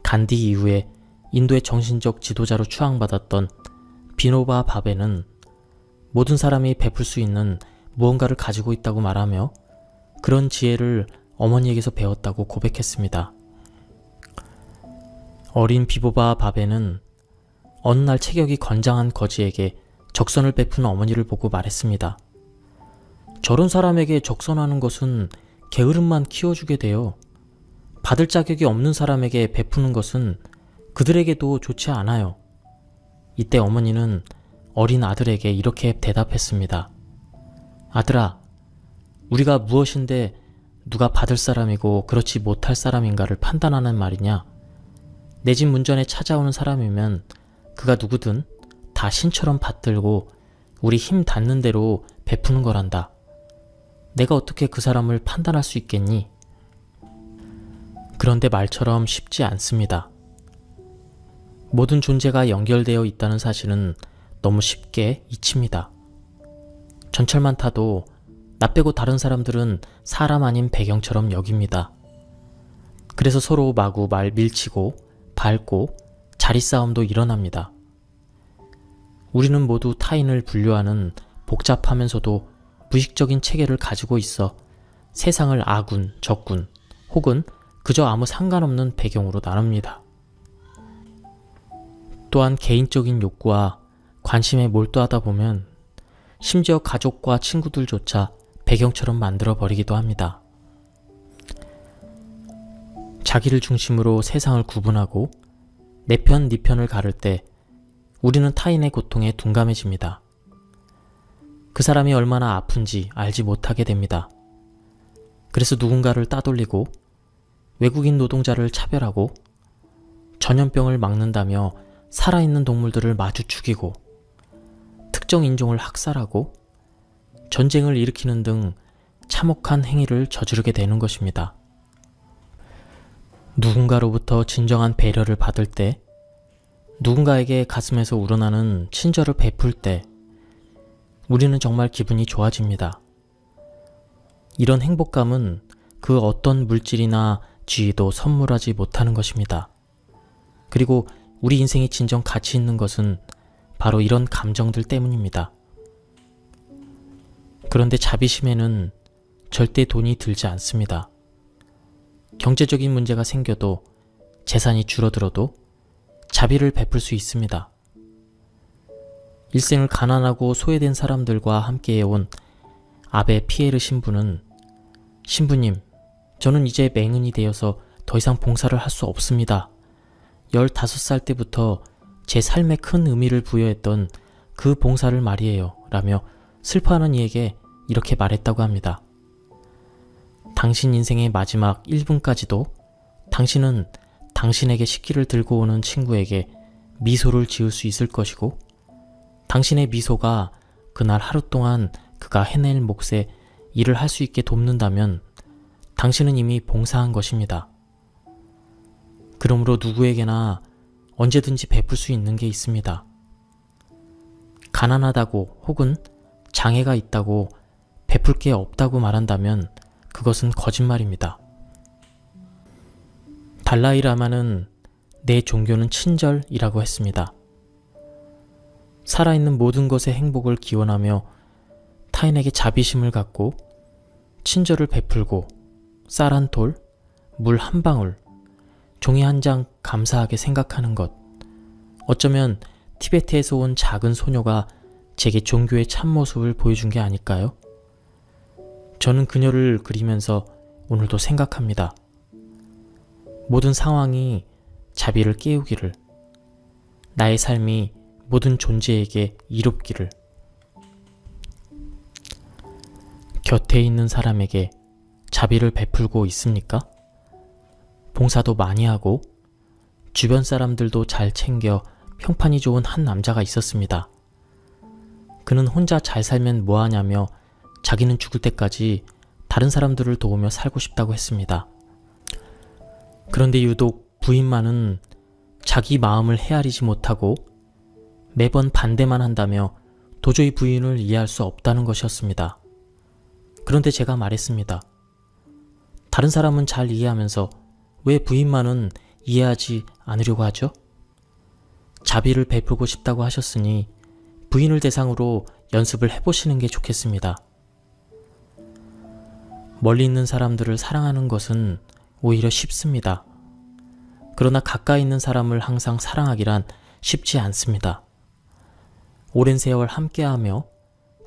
S2: 간디 이후에 인도의 정신적 지도자로 추앙받았던 비노바 바베는 모든 사람이 베풀 수 있는 무언가를 가지고 있다고 말하며 그런 지혜를 어머니에게서 배웠다고 고백했습니다. 어린 비보바 바베는 어느 날 체격이 건장한 거지에게 적선을 베푸는 어머니를 보고 말했습니다. 저런 사람에게 적선하는 것은 게으름만 키워주게 돼요. 받을 자격이 없는 사람에게 베푸는 것은 그들에게도 좋지 않아요. 이때 어머니는 어린 아들에게 이렇게 대답했습니다. 아들아, 우리가 무엇인데 누가 받을 사람이고 그렇지 못할 사람인가를 판단하는 말이냐? 내 집 문전에 찾아오는 사람이면 그가 누구든 다 신처럼 받들고 우리 힘 닿는 대로 베푸는 거란다. 내가 어떻게 그 사람을 판단할 수 있겠니? 그런데 말처럼 쉽지 않습니다. 모든 존재가 연결되어 있다는 사실은 너무 쉽게 잊힙니다. 전철만 타도 나 빼고 다른 사람들은 사람 아닌 배경처럼 여깁니다. 그래서 서로 마구 말 밀치고 밟고 자리싸움도 일어납니다. 우리는 모두 타인을 분류하는 복잡하면서도 무의식적인 체계를 가지고 있어 세상을 아군, 적군 혹은 그저 아무 상관없는 배경으로 나눕니다. 또한 개인적인 욕구와 관심에 몰두하다 보면 심지어 가족과 친구들조차 배경처럼 만들어 버리기도 합니다. 자기를 중심으로 세상을 구분하고 내 편, 네 편을 가를 때 우리는 타인의 고통에 둔감해집니다. 그 사람이 얼마나 아픈지 알지 못하게 됩니다. 그래서 누군가를 따돌리고 외국인 노동자를 차별하고 전염병을 막는다며 살아있는 동물들을 마주 죽이고 특정 인종을 학살하고 전쟁을 일으키는 등 참혹한 행위를 저지르게 되는 것입니다. 누군가로부터 진정한 배려를 받을 때, 누군가에게 가슴에서 우러나는 친절을 베풀 때 우리는 정말 기분이 좋아집니다. 이런 행복감은 그 어떤 물질이나 지위도 선물하지 못하는 것입니다. 그리고 우리 인생이 진정 가치 있는 것은 바로 이런 감정들 때문입니다. 그런데 자비심에는 절대 돈이 들지 않습니다. 경제적인 문제가 생겨도 재산이 줄어들어도 자비를 베풀 수 있습니다. 일생을 가난하고 소외된 사람들과 함께해온 아베 피에르 신부는 신부님, 저는 이제 맹인이 되어서 더 이상 봉사를 할 수 없습니다. 15살 때부터 제 삶에 큰 의미를 부여했던 그 봉사를 말이에요. 라며 슬퍼하는 이에게 이렇게 말했다고 합니다. 당신 인생의 마지막 1분까지도 당신은 당신에게 식기를 들고 오는 친구에게 미소를 지을 수 있을 것이고 당신의 미소가 그날 하루 동안 그가 해낼 몫에 일을 할 수 있게 돕는다면 당신은 이미 봉사한 것입니다. 그러므로 누구에게나 언제든지 베풀 수 있는 게 있습니다. 가난하다고 혹은 장애가 있다고 베풀 게 없다고 말한다면 그것은 거짓말입니다. 달라이 라마는 내 종교는 친절이라고 했습니다. 살아있는 모든 것의 행복을 기원하며 타인에게 자비심을 갖고 친절을 베풀고 쌀 한 돌, 물 한 방울, 종이 한 장 감사하게 생각하는 것. 어쩌면 티베트에서 온 작은 소녀가 제게 종교의 참모습을 보여준 게 아닐까요? 저는 그녀를 그리면서 오늘도 생각합니다. 모든 상황이 자비를 깨우기를, 나의 삶이 모든 존재에게 이롭기를, 곁에 있는 사람에게 자비를 베풀고 있습니까? 봉사도 많이 하고 주변 사람들도 잘 챙겨 평판이 좋은 한 남자가 있었습니다. 그는 혼자 잘 살면 뭐하냐며 자기는 죽을 때까지 다른 사람들을 도우며 살고 싶다고 했습니다. 그런데 유독 부인만은 자기 마음을 헤아리지 못하고 매번 반대만 한다며 도저히 부인을 이해할 수 없다는 것이었습니다. 그런데 제가 말했습니다. 다른 사람은 잘 이해하면서 왜 부인만은 이해하지 않으려고 하죠? 자비를 베풀고 싶다고 하셨으니 부인을 대상으로 연습을 해보시는 게 좋겠습니다. 멀리 있는 사람들을 사랑하는 것은 오히려 쉽습니다. 그러나 가까이 있는 사람을 항상 사랑하기란 쉽지 않습니다. 오랜 세월 함께하며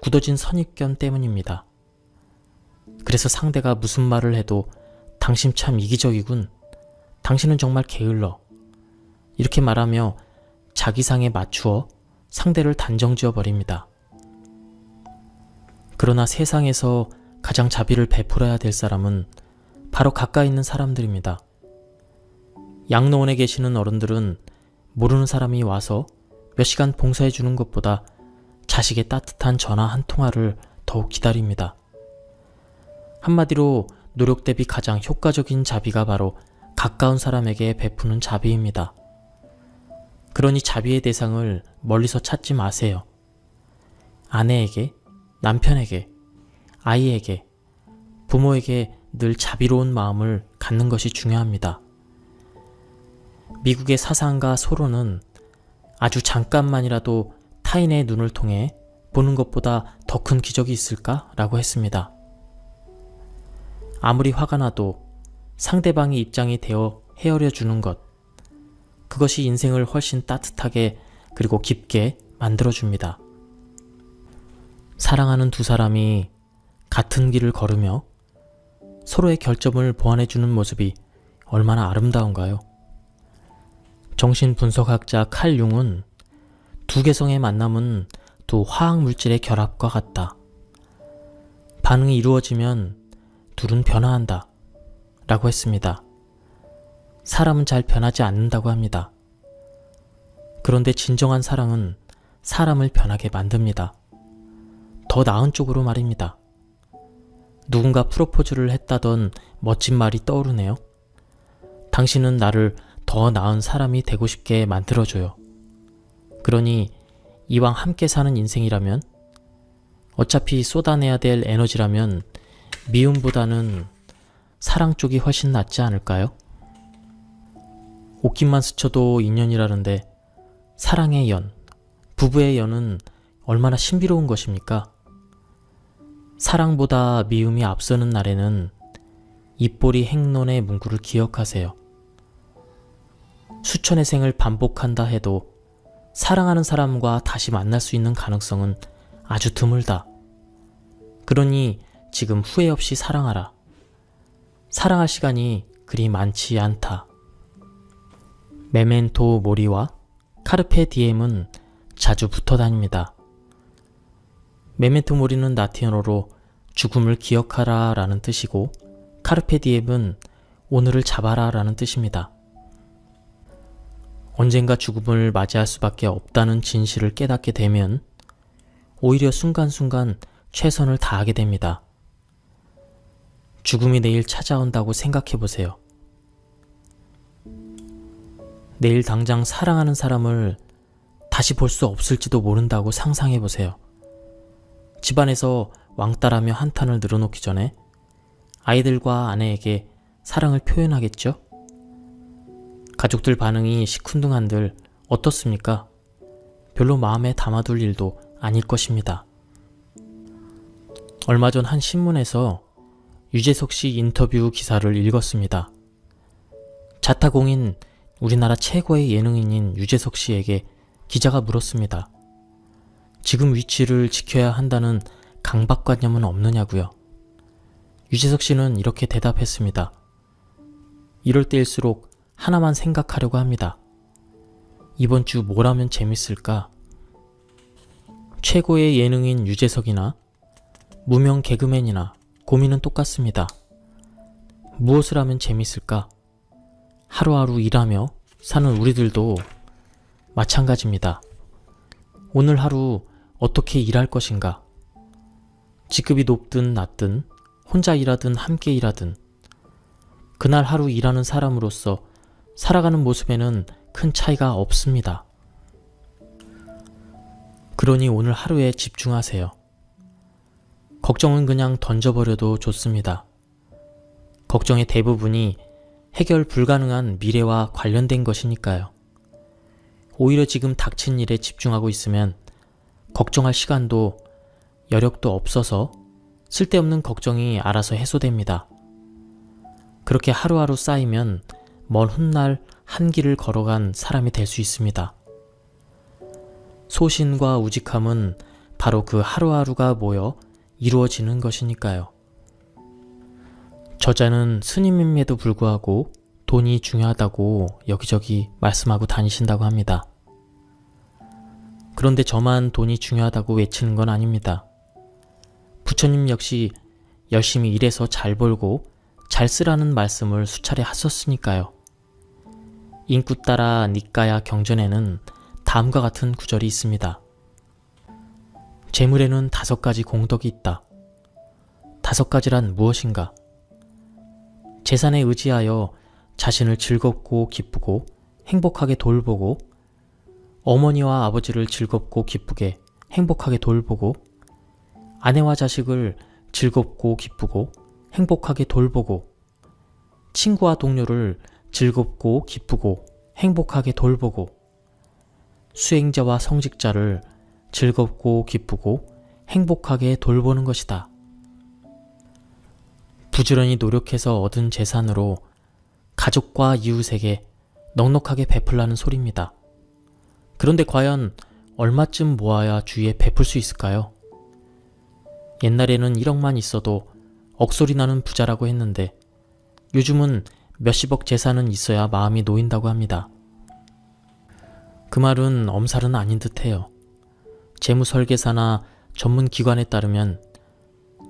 S2: 굳어진 선입견 때문입니다. 그래서 상대가 무슨 말을 해도 당신 참 이기적이군. 당신은 정말 게을러. 이렇게 말하며 자기 상에 맞추어 상대를 단정지어 버립니다. 그러나 세상에서 가장 자비를 베풀어야 될 사람은 바로 가까이 있는 사람들입니다. 양로원에 계시는 어른들은 모르는 사람이 와서 몇 시간 봉사해 주는 것보다 자식의 따뜻한 전화 한 통화를 더욱 기다립니다. 한마디로 노력 대비 가장 효과적인 자비가 바로 가까운 사람에게 베푸는 자비입니다. 그러니 자비의 대상을 멀리서 찾지 마세요. 아내에게, 남편에게, 아이에게, 부모에게 늘 자비로운 마음을 갖는 것이 중요합니다. 미국의 사상가 소로는 아주 잠깐만이라도 타인의 눈을 통해 보는 것보다 더 큰 기적이 있을까? 라고 했습니다. 아무리 화가 나도 상대방의 입장이 되어 헤아려 주는 것, 그것이 인생을 훨씬 따뜻하게 그리고 깊게 만들어줍니다. 사랑하는 두 사람이 같은 길을 걸으며 서로의 결점을 보완해주는 모습이 얼마나 아름다운가요? 정신분석학자 칼 융은 두 개성의 만남은 두 화학물질의 결합과 같다. 반응이 이루어지면 둘은 변화한다. 라고 했습니다. 사람은 잘 변하지 않는다고 합니다. 그런데 진정한 사랑은 사람을 변하게 만듭니다. 더 나은 쪽으로 말입니다. 누군가 프로포즈를 했다던 멋진 말이 떠오르네요. 당신은 나를 더 나은 사람이 되고 싶게 만들어줘요. 그러니 이왕 함께 사는 인생이라면, 어차피 쏟아내야 될 에너지라면 미움보다는 사랑 쪽이 훨씬 낫지 않을까요? 옷깃만 스쳐도 인연이라는데 사랑의 연, 부부의 연은 얼마나 신비로운 것입니까? 사랑보다 미움이 앞서는 날에는 입꼬리 행론의 문구를 기억하세요. 수천의 생을 반복한다 해도 사랑하는 사람과 다시 만날 수 있는 가능성은 아주 드물다. 그러니 지금 후회 없이 사랑하라. 사랑할 시간이 그리 많지 않다. 메멘토 모리와 카르페 디엠은 자주 붙어 다닙니다. 메멘토 모리는 라틴어로 죽음을 기억하라 라는 뜻이고, 카르페 디엠은 오늘을 잡아라 라는 뜻입니다. 언젠가 죽음을 맞이할 수밖에 없다는 진실을 깨닫게 되면 오히려 순간순간 최선을 다하게 됩니다. 죽음이 내일 찾아온다고 생각해 보세요. 내일 당장 사랑하는 사람을 다시 볼 수 없을지도 모른다고 상상해 보세요. 집안에서 왕따라며 한탄을 늘어놓기 전에 아이들과 아내에게 사랑을 표현하겠죠? 가족들 반응이 시큰둥한들 어떻습니까? 별로 마음에 담아둘 일도 아닐 것입니다. 얼마 전 한 신문에서 유재석 씨 인터뷰 기사를 읽었습니다. 자타공인 우리나라 최고의 예능인인 유재석 씨에게 기자가 물었습니다. 지금 위치를 지켜야 한다는 강박관념은 없느냐고요. 유재석 씨는 이렇게 대답했습니다. 이럴 때일수록 하나만 생각하려고 합니다. 이번 주 뭘 하면 재밌을까? 최고의 예능인 유재석이나 무명 개그맨이나 고민은 똑같습니다. 무엇을 하면 재밌을까? 하루하루 일하며 사는 우리들도 마찬가지입니다. 오늘 하루 어떻게 일할 것인가? 직급이 높든 낮든 혼자 일하든 함께 일하든 그날 하루 일하는 사람으로서 살아가는 모습에는 큰 차이가 없습니다. 그러니 오늘 하루에 집중하세요. 걱정은 그냥 던져버려도 좋습니다. 걱정의 대부분이 해결 불가능한 미래와 관련된 것이니까요. 오히려 지금 닥친 일에 집중하고 있으면 걱정할 시간도 여력도 없어서 쓸데없는 걱정이 알아서 해소됩니다. 그렇게 하루하루 쌓이면 먼 훗날 한 길을 걸어간 사람이 될 수 있습니다. 소신과 우직함은 바로 그 하루하루가 모여 이루어지는 것이니까요. 저자는 스님임에도 불구하고 돈이 중요하다고 여기저기 말씀하고 다니신다고 합니다. 그런데 저만 돈이 중요하다고 외치는 건 아닙니다. 부처님 역시 열심히 일해서 잘 벌고 잘 쓰라는 말씀을 수차례 하셨으니까요. 인구 따라 니까야 경전에는 다음과 같은 구절이 있습니다. 재물에는 5가지 공덕이 있다. 5가지란 무엇인가? 재산에 의지하여 자신을 즐겁고 기쁘고 행복하게 돌보고, 어머니와 아버지를 즐겁고 기쁘게 행복하게 돌보고, 아내와 자식을 즐겁고 기쁘고 행복하게 돌보고, 친구와 동료를 즐겁고 기쁘고 행복하게 돌보고, 수행자와 성직자를 즐겁고 기쁘고 행복하게 돌보는 것이다. 부지런히 노력해서 얻은 재산으로 가족과 이웃에게 넉넉하게 베풀라는 소리입니다. 그런데 과연 얼마쯤 모아야 주위에 베풀 수 있을까요? 옛날에는 1억만 있어도 억소리 나는 부자라고 했는데 요즘은 몇십억 재산은 있어야 마음이 놓인다고 합니다. 그 말은 엄살은 아닌 듯해요. 재무설계사나 전문 기관에 따르면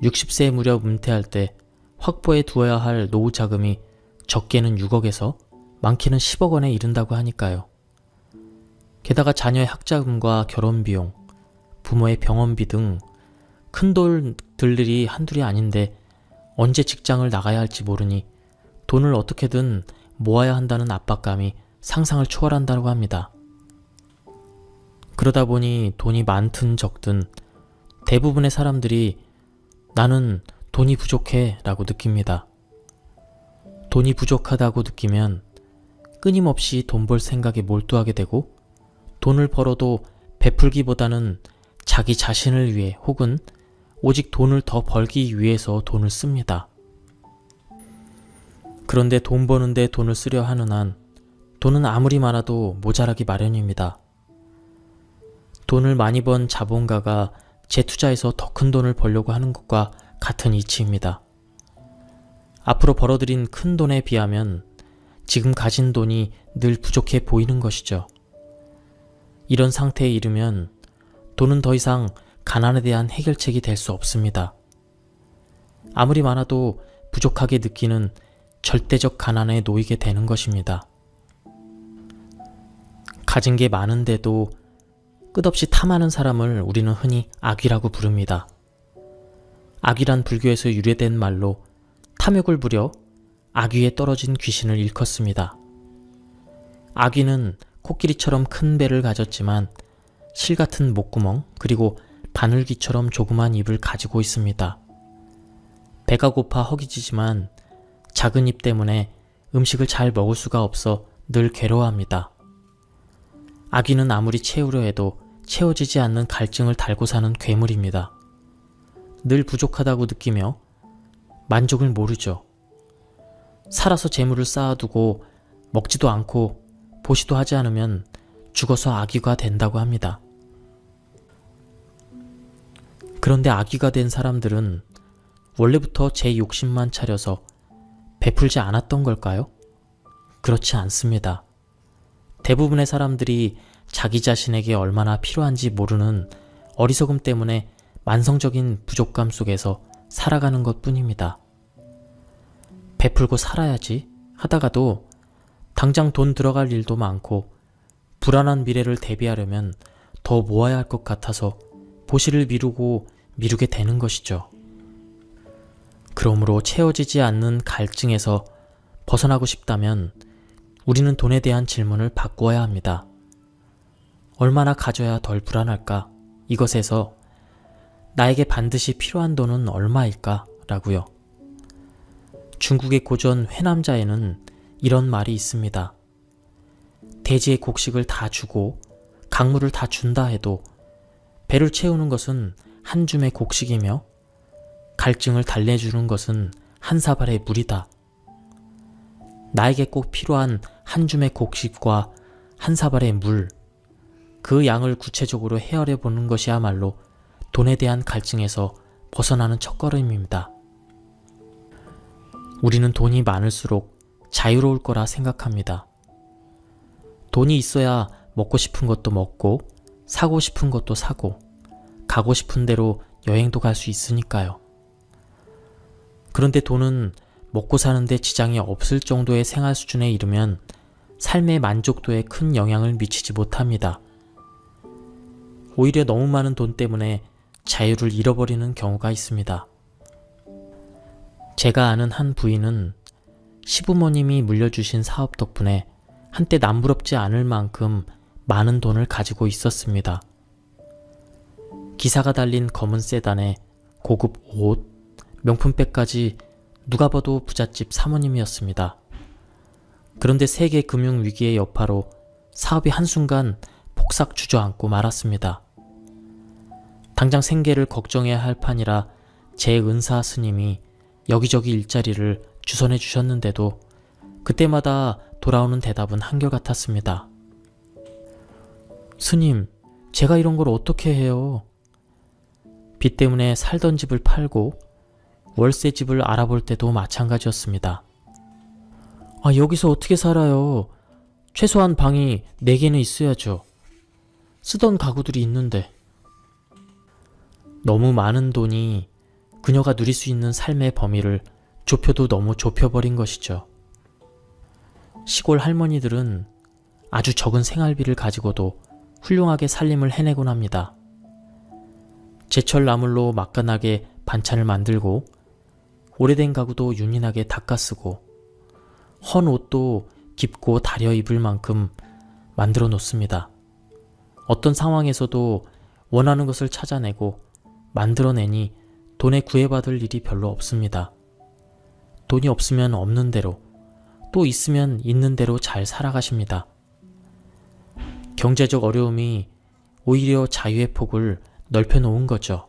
S2: 60세 무렵 은퇴할 때 확보해 두어야 할 노후 자금이 적게는 6억에서 많게는 10억 원에 이른다고 하니까요. 게다가 자녀의 학자금과 결혼비용, 부모의 병원비 등 큰 돈들이 한둘이 아닌데 언제 직장을 나가야 할지 모르니 돈을 어떻게든 모아야 한다는 압박감이 상상을 초월한다고 합니다. 그러다 보니 돈이 많든 적든 대부분의 사람들이 나는 돈이 부족해 라고 느낍니다. 돈이 부족하다고 느끼면 끊임없이 돈 벌 생각에 몰두하게 되고 돈을 벌어도 베풀기보다는 자기 자신을 위해 혹은 오직 돈을 더 벌기 위해서 돈을 씁니다. 그런데 돈 버는데 돈을 쓰려 하는 한 돈은 아무리 많아도 모자라기 마련입니다. 돈을 많이 번 자본가가 재투자해서 더 큰 돈을 벌려고 하는 것과 같은 이치입니다. 앞으로 벌어들인 큰 돈에 비하면 지금 가진 돈이 늘 부족해 보이는 것이죠. 이런 상태에 이르면 돈은 더 이상 가난에 대한 해결책이 될 수 없습니다. 아무리 많아도 부족하게 느끼는 절대적 가난에 놓이게 되는 것입니다. 가진 게 많은데도 끝없이 탐하는 사람을 우리는 흔히 악귀라고 부릅니다. 악귀란 불교에서 유래된 말로 탐욕을 부려 악귀에 떨어진 귀신을 일컫습니다. 악귀는 코끼리처럼 큰 배를 가졌지만 실 같은 목구멍 그리고 바늘귀처럼 조그만 입을 가지고 있습니다. 배가 고파 허기지지만 작은 입 때문에 음식을 잘 먹을 수가 없어 늘 괴로워합니다. 악귀는 아무리 채우려 해도 채워지지 않는 갈증을 달고 사는 괴물입니다. 늘 부족하다고 느끼며 만족을 모르죠. 살아서 재물을 쌓아두고 먹지도 않고 보시도 하지 않으면 죽어서 악귀가 된다고 합니다. 그런데 악귀가 된 사람들은 원래부터 제 욕심만 차려서 베풀지 않았던 걸까요? 그렇지 않습니다. 대부분의 사람들이 자기 자신에게 얼마나 필요한지 모르는 어리석음 때문에 만성적인 부족감 속에서 살아가는 것 뿐입니다. 베풀고 살아야지 하다가도 당장 돈 들어갈 일도 많고 불안한 미래를 대비하려면 더 모아야 할 것 같아서 보시를 미루게 되는 것이죠. 그러므로 채워지지 않는 갈증에서 벗어나고 싶다면 우리는 돈에 대한 질문을 바꾸어야 합니다. 얼마나 가져야 덜 불안할까? 이것에서 나에게 반드시 필요한 돈은 얼마일까? 라고요. 중국의 고전 회남자에는 이런 말이 있습니다. 대지의 곡식을 다 주고 강물을 다 준다 해도 배를 채우는 것은 한 줌의 곡식이며 갈증을 달래주는 것은 한 사발의 물이다. 나에게 꼭 필요한 한 줌의 곡식과 한 사발의 물, 그 양을 구체적으로 헤아려 보는 것이야말로 돈에 대한 갈증에서 벗어나는 첫걸음입니다. 우리는 돈이 많을수록 자유로울 거라 생각합니다. 돈이 있어야 먹고 싶은 것도 먹고 사고 싶은 것도 사고 가고 싶은 대로 여행도 갈 수 있으니까요. 그런데 돈은 먹고 사는데 지장이 없을 정도의 생활 수준에 이르면 삶의 만족도에 큰 영향을 미치지 못합니다. 오히려 너무 많은 돈 때문에 자유를 잃어버리는 경우가 있습니다. 제가 아는 한 부인은 시부모님이 물려주신 사업 덕분에 한때 남부럽지 않을 만큼 많은 돈을 가지고 있었습니다. 기사가 달린 검은 세단에 고급 옷, 명품백까지 누가 봐도 부잣집 사모님이었습니다. 그런데 세계 금융위기의 여파로 사업이 한순간 폭삭 주저앉고 말았습니다. 당장 생계를 걱정해야 할 판이라 제 은사 스님이 여기저기 일자리를 주선해 주셨는데도 그때마다 돌아오는 대답은 한결같았습니다. 스님, 제가 이런 걸 어떻게 해요? 빚 때문에 살던 집을 팔고 월세 집을 알아볼 때도 마찬가지였습니다. 여기서 어떻게 살아요? 최소한 방이 4개는 있어야죠. 쓰던 가구들이 있는데. 너무 많은 돈이 그녀가 누릴 수 있는 삶의 범위를 좁혀도 너무 좁혀버린 것이죠. 시골 할머니들은 아주 적은 생활비를 가지고도 훌륭하게 살림을 해내곤 합니다. 제철 나물로 맛간나게 반찬을 만들고 오래된 가구도 윤인하게 닦아쓰고 헌 옷도 깊고 다려 입을 만큼 만들어 놓습니다. 어떤 상황에서도 원하는 것을 찾아내고 만들어내니 돈에 구애받을 일이 별로 없습니다. 돈이 없으면 없는 대로, 또 있으면 있는 대로 잘 살아가십니다. 경제적 어려움이 오히려 자유의 폭을 넓혀 놓은 거죠.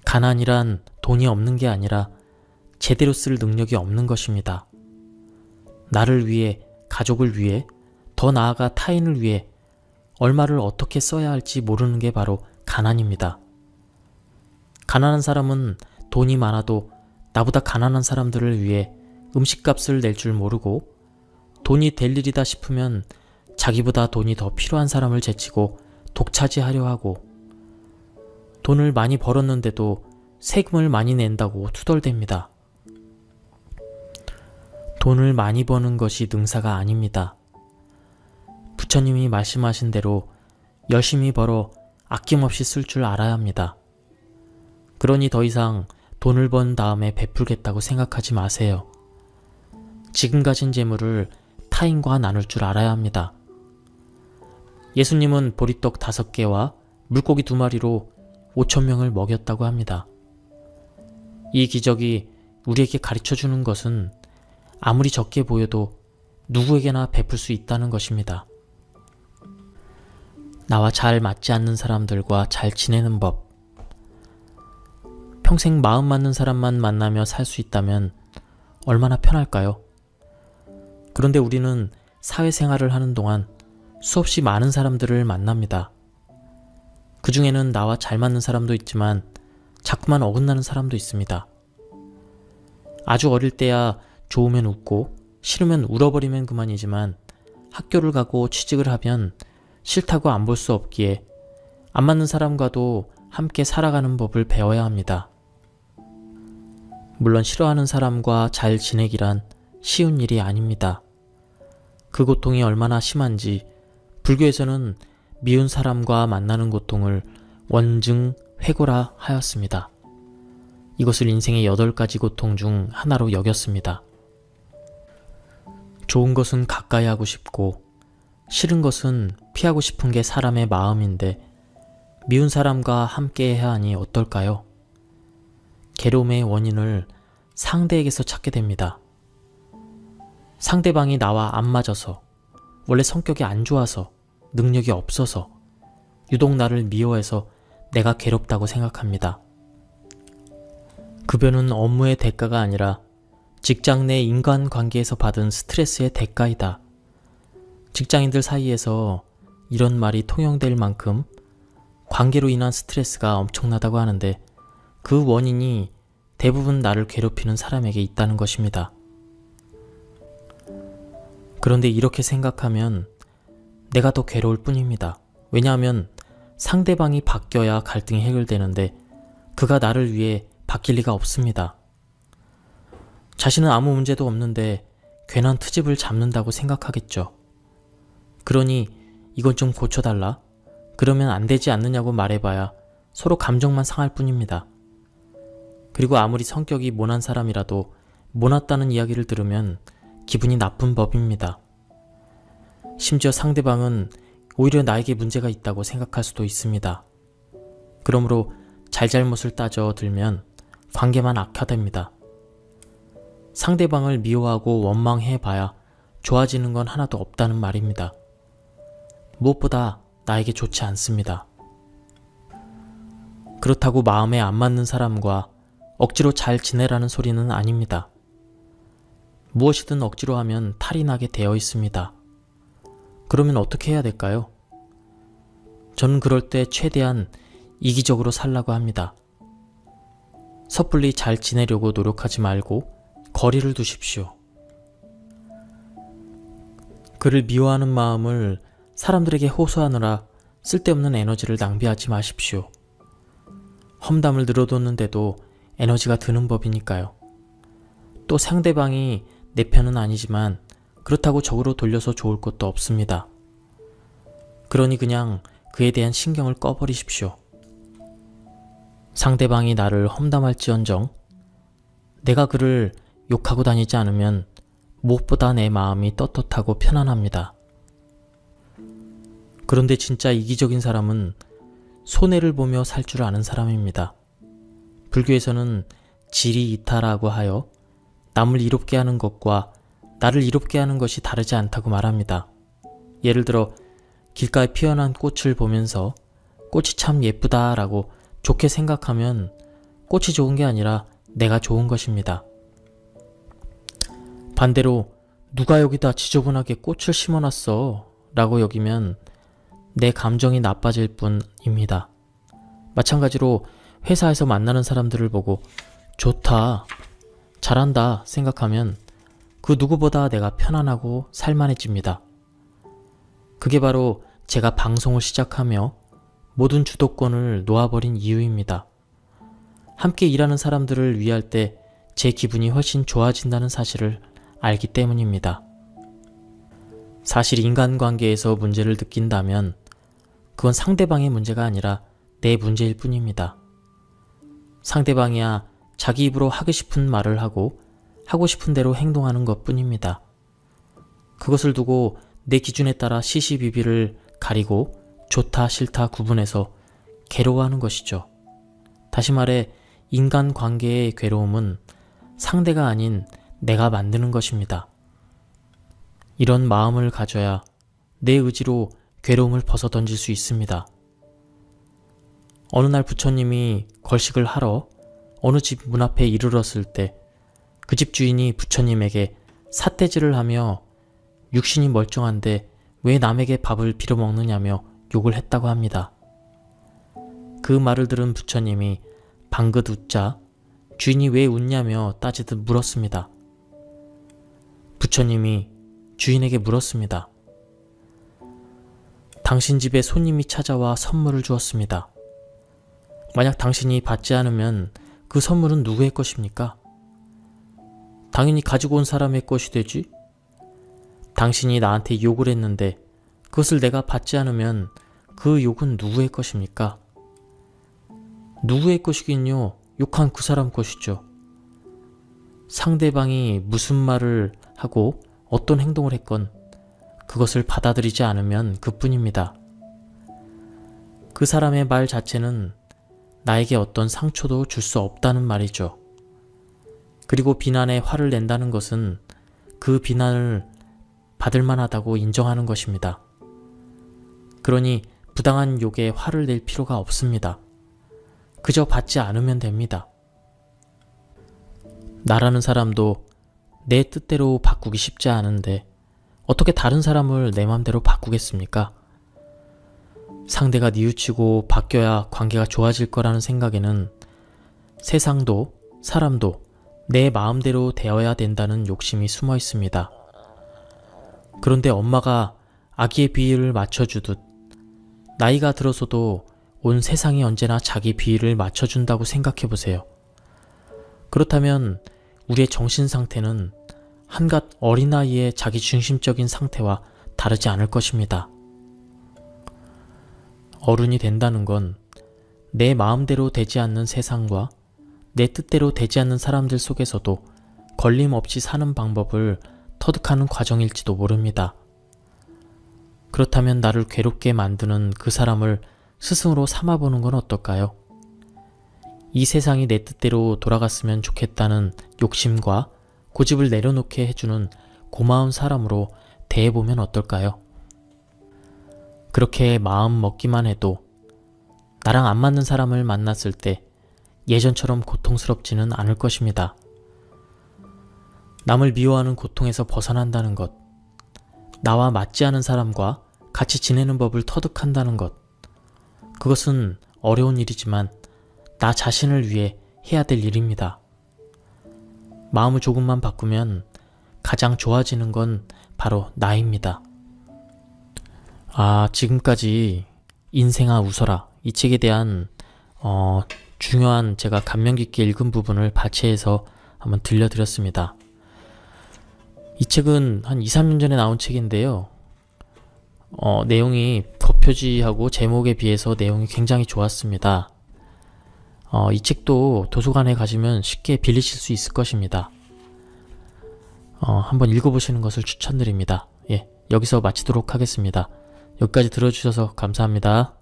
S2: 가난이란 돈이 없는 게 아니라 제대로 쓸 능력이 없는 것입니다. 나를 위해, 가족을 위해, 더 나아가 타인을 위해 얼마를 어떻게 써야 할지 모르는 게 바로 가난입니다. 가난한 사람은 돈이 많아도 나보다 가난한 사람들을 위해 음식값을 낼 줄 모르고 돈이 될 일이다 싶으면 자기보다 돈이 더 필요한 사람을 제치고 독차지하려 하고 돈을 많이 벌었는데도 세금을 많이 낸다고 투덜댑니다. 돈을 많이 버는 것이 능사가 아닙니다. 부처님이 말씀하신 대로 열심히 벌어 아낌없이 쓸 줄 알아야 합니다. 그러니 더 이상 돈을 번 다음에 베풀겠다고 생각하지 마세요. 지금 가진 재물을 타인과 나눌 줄 알아야 합니다. 예수님은 보리떡 5개와 물고기 2마리로 5,000명을 먹였다고 합니다. 이 기적이 우리에게 가르쳐주는 것은 아무리 적게 보여도 누구에게나 베풀 수 있다는 것입니다. 나와 잘 맞지 않는 사람들과 잘 지내는 법. 평생 마음 맞는 사람만 만나며 살 수 있다면 얼마나 편할까요? 그런데 우리는 사회생활을 하는 동안 수없이 많은 사람들을 만납니다. 그 중에는 나와 잘 맞는 사람도 있지만 자꾸만 어긋나는 사람도 있습니다. 아주 어릴 때야 좋으면 웃고 싫으면 울어버리면 그만이지만 학교를 가고 취직을 하면 싫다고 안 볼 수 없기에 안 맞는 사람과도 함께 살아가는 법을 배워야 합니다. 물론 싫어하는 사람과 잘 지내기란 쉬운 일이 아닙니다. 그 고통이 얼마나 심한지 불교에서는 미운 사람과 만나는 고통을 원증 회고라 하였습니다. 이것을 인생의 8가지 고통 중 하나로 여겼습니다. 좋은 것은 가까이 하고 싶고 싫은 것은 피하고 싶은 게 사람의 마음인데 미운 사람과 함께 해야 하니 어떨까요? 괴로움의 원인을 상대에게서 찾게 됩니다. 상대방이 나와 안 맞아서, 원래 성격이 안 좋아서, 능력이 없어서, 유독 나를 미워해서 내가 괴롭다고 생각합니다. 급여는 업무의 대가가 아니라 직장 내 인간관계에서 받은 스트레스의 대가이다. 직장인들 사이에서 이런 말이 통용될 만큼 관계로 인한 스트레스가 엄청나다고 하는데 그 원인이 대부분 나를 괴롭히는 사람에게 있다는 것입니다. 그런데 이렇게 생각하면 내가 더 괴로울 뿐입니다. 왜냐하면 상대방이 바뀌어야 갈등이 해결되는데 그가 나를 위해 바뀔 리가 없습니다. 자신은 아무 문제도 없는데 괜한 트집을 잡는다고 생각하겠죠. 그러니 이건 좀 고쳐달라? 그러면 안 되지 않느냐고 말해봐야 서로 감정만 상할 뿐입니다. 그리고 아무리 성격이 모난 사람이라도 모났다는 이야기를 들으면 기분이 나쁜 법입니다. 심지어 상대방은 오히려 나에게 문제가 있다고 생각할 수도 있습니다. 그러므로 잘잘못을 따져 들면 관계만 악화됩니다. 상대방을 미워하고 원망해봐야 좋아지는 건 하나도 없다는 말입니다. 무엇보다 나에게 좋지 않습니다. 그렇다고 마음에 안 맞는 사람과 억지로 잘 지내라는 소리는 아닙니다. 무엇이든 억지로 하면 탈이 나게 되어 있습니다. 그러면 어떻게 해야 될까요? 저는 그럴 때 최대한 이기적으로 살라고 합니다. 섣불리 잘 지내려고 노력하지 말고 거리를 두십시오. 그를 미워하는 마음을 사람들에게 호소하느라 쓸데없는 에너지를 낭비하지 마십시오. 험담을 늘어놓는데도 에너지가 드는 법이니까요. 또 상대방이 내 편은 아니지만 그렇다고 적으로 돌려서 좋을 것도 없습니다. 그러니 그냥 그에 대한 신경을 꺼버리십시오. 상대방이 나를 험담할지언정 내가 그를 욕하고 다니지 않으면 무엇보다 내 마음이 떳떳하고 편안합니다. 그런데 진짜 이기적인 사람은 손해를 보며 살 줄 아는 사람입니다. 불교에서는 지리이타라고 하여 남을 이롭게 하는 것과 나를 이롭게 하는 것이 다르지 않다고 말합니다. 예를 들어 길가에 피어난 꽃을 보면서 꽃이 참 예쁘다라고 좋게 생각하면 꽃이 좋은 게 아니라 내가 좋은 것입니다. 반대로 누가 여기다 지저분하게 꽃을 심어놨어 라고 여기면 내 감정이 나빠질 뿐입니다. 마찬가지로 회사에서 만나는 사람들을 보고 좋다, 잘한다 생각하면 그 누구보다 내가 편안하고 살만해집니다. 그게 바로 제가 방송을 시작하며 모든 주도권을 놓아버린 이유입니다. 함께 일하는 사람들을 위할 때 제 기분이 훨씬 좋아진다는 사실을 알기 때문입니다. 사실 인간관계에서 문제를 느낀다면 그건 상대방의 문제가 아니라 내 문제일 뿐입니다. 상대방이야 자기 입으로 하고 싶은 말을 하고 하고 싶은 대로 행동하는 것 뿐입니다. 그것을 두고 내 기준에 따라 시시비비를 가리고 좋다 싫다 구분해서 괴로워하는 것이죠. 다시 말해 인간관계의 괴로움은 상대가 아닌 내가 만드는 것입니다. 이런 마음을 가져야 내 의지로 괴로움을 벗어던질 수 있습니다. 어느 날 부처님이 걸식을 하러 어느 집 문 앞에 이르렀을 때 그 집 주인이 부처님에게 삿대질을 하며 육신이 멀쩡한데 왜 남에게 밥을 빌어먹느냐며 욕을 했다고 합니다. 그 말을 들은 부처님이 방긋 웃자 주인이 왜 웃냐며 따지듯 물었습니다. 부처님이 주인에게 물었습니다. 당신 집에 손님이 찾아와 선물을 주었습니다. 만약 당신이 받지 않으면 그 선물은 누구의 것입니까? 당연히 가지고 온 사람의 것이 되지. 당신이 나한테 욕을 했는데 그것을 내가 받지 않으면 그 욕은 누구의 것입니까? 누구의 것이긴요? 욕한 그 사람 것이죠. 상대방이 무슨 말을 하고 어떤 행동을 했건 그것을 받아들이지 않으면 그뿐입니다. 그 사람의 말 자체는 나에게 어떤 상처도 줄 수 없다는 말이죠. 그리고 비난에 화를 낸다는 것은 그 비난을 받을 만하다고 인정하는 것입니다. 그러니 부당한 욕에 화를 낼 필요가 없습니다. 그저 받지 않으면 됩니다. 나라는 사람도 내 뜻대로 바꾸기 쉽지 않은데 어떻게 다른 사람을 내 맘대로 바꾸겠습니까? 상대가 뉘우치고 바뀌어야 관계가 좋아질 거라는 생각에는 세상도 사람도 내 마음대로 되어야 된다는 욕심이 숨어 있습니다. 그런데 엄마가 아기의 비위를 맞춰주듯 나이가 들어서도 온 세상이 언제나 자기 비위를 맞춰준다고 생각해보세요. 그렇다면 우리의 정신 상태는 한갓 어린아이의 자기중심적인 상태와 다르지 않을 것입니다. 어른이 된다는 건 내 마음대로 되지 않는 세상과 내 뜻대로 되지 않는 사람들 속에서도 걸림없이 사는 방법을 터득하는 과정일지도 모릅니다. 그렇다면 나를 괴롭게 만드는 그 사람을 스승으로 삼아보는 건 어떨까요? 이 세상이 내 뜻대로 돌아갔으면 좋겠다는 욕심과 고집을 내려놓게 해주는 고마운 사람으로 대해보면 어떨까요? 그렇게 마음 먹기만 해도 나랑 안 맞는 사람을 만났을 때 예전처럼 고통스럽지는 않을 것입니다. 남을 미워하는 고통에서 벗어난다는 것, 나와 맞지 않은 사람과 같이 지내는 법을 터득한다는 것, 그것은 어려운 일이지만 나 자신을 위해 해야 될 일입니다. 마음을 조금만 바꾸면 가장 좋아지는 건 바로 나입니다. 지금까지 인생아 웃어라 이 책에 대한 중요한 제가 감명 깊게 읽은 부분을 발췌해서 한번 들려드렸습니다. 이 책은 한 2, 3년 전에 나온 책인데요. 내용이 겉표지하고 제목에 비해서 내용이 굉장히 좋았습니다. 이 책도 도서관에 가시면 쉽게 빌리실 수 있을 것입니다. 한번 읽어보시는 것을 추천드립니다. 예, 여기서 마치도록 하겠습니다. 여기까지 들어주셔서 감사합니다.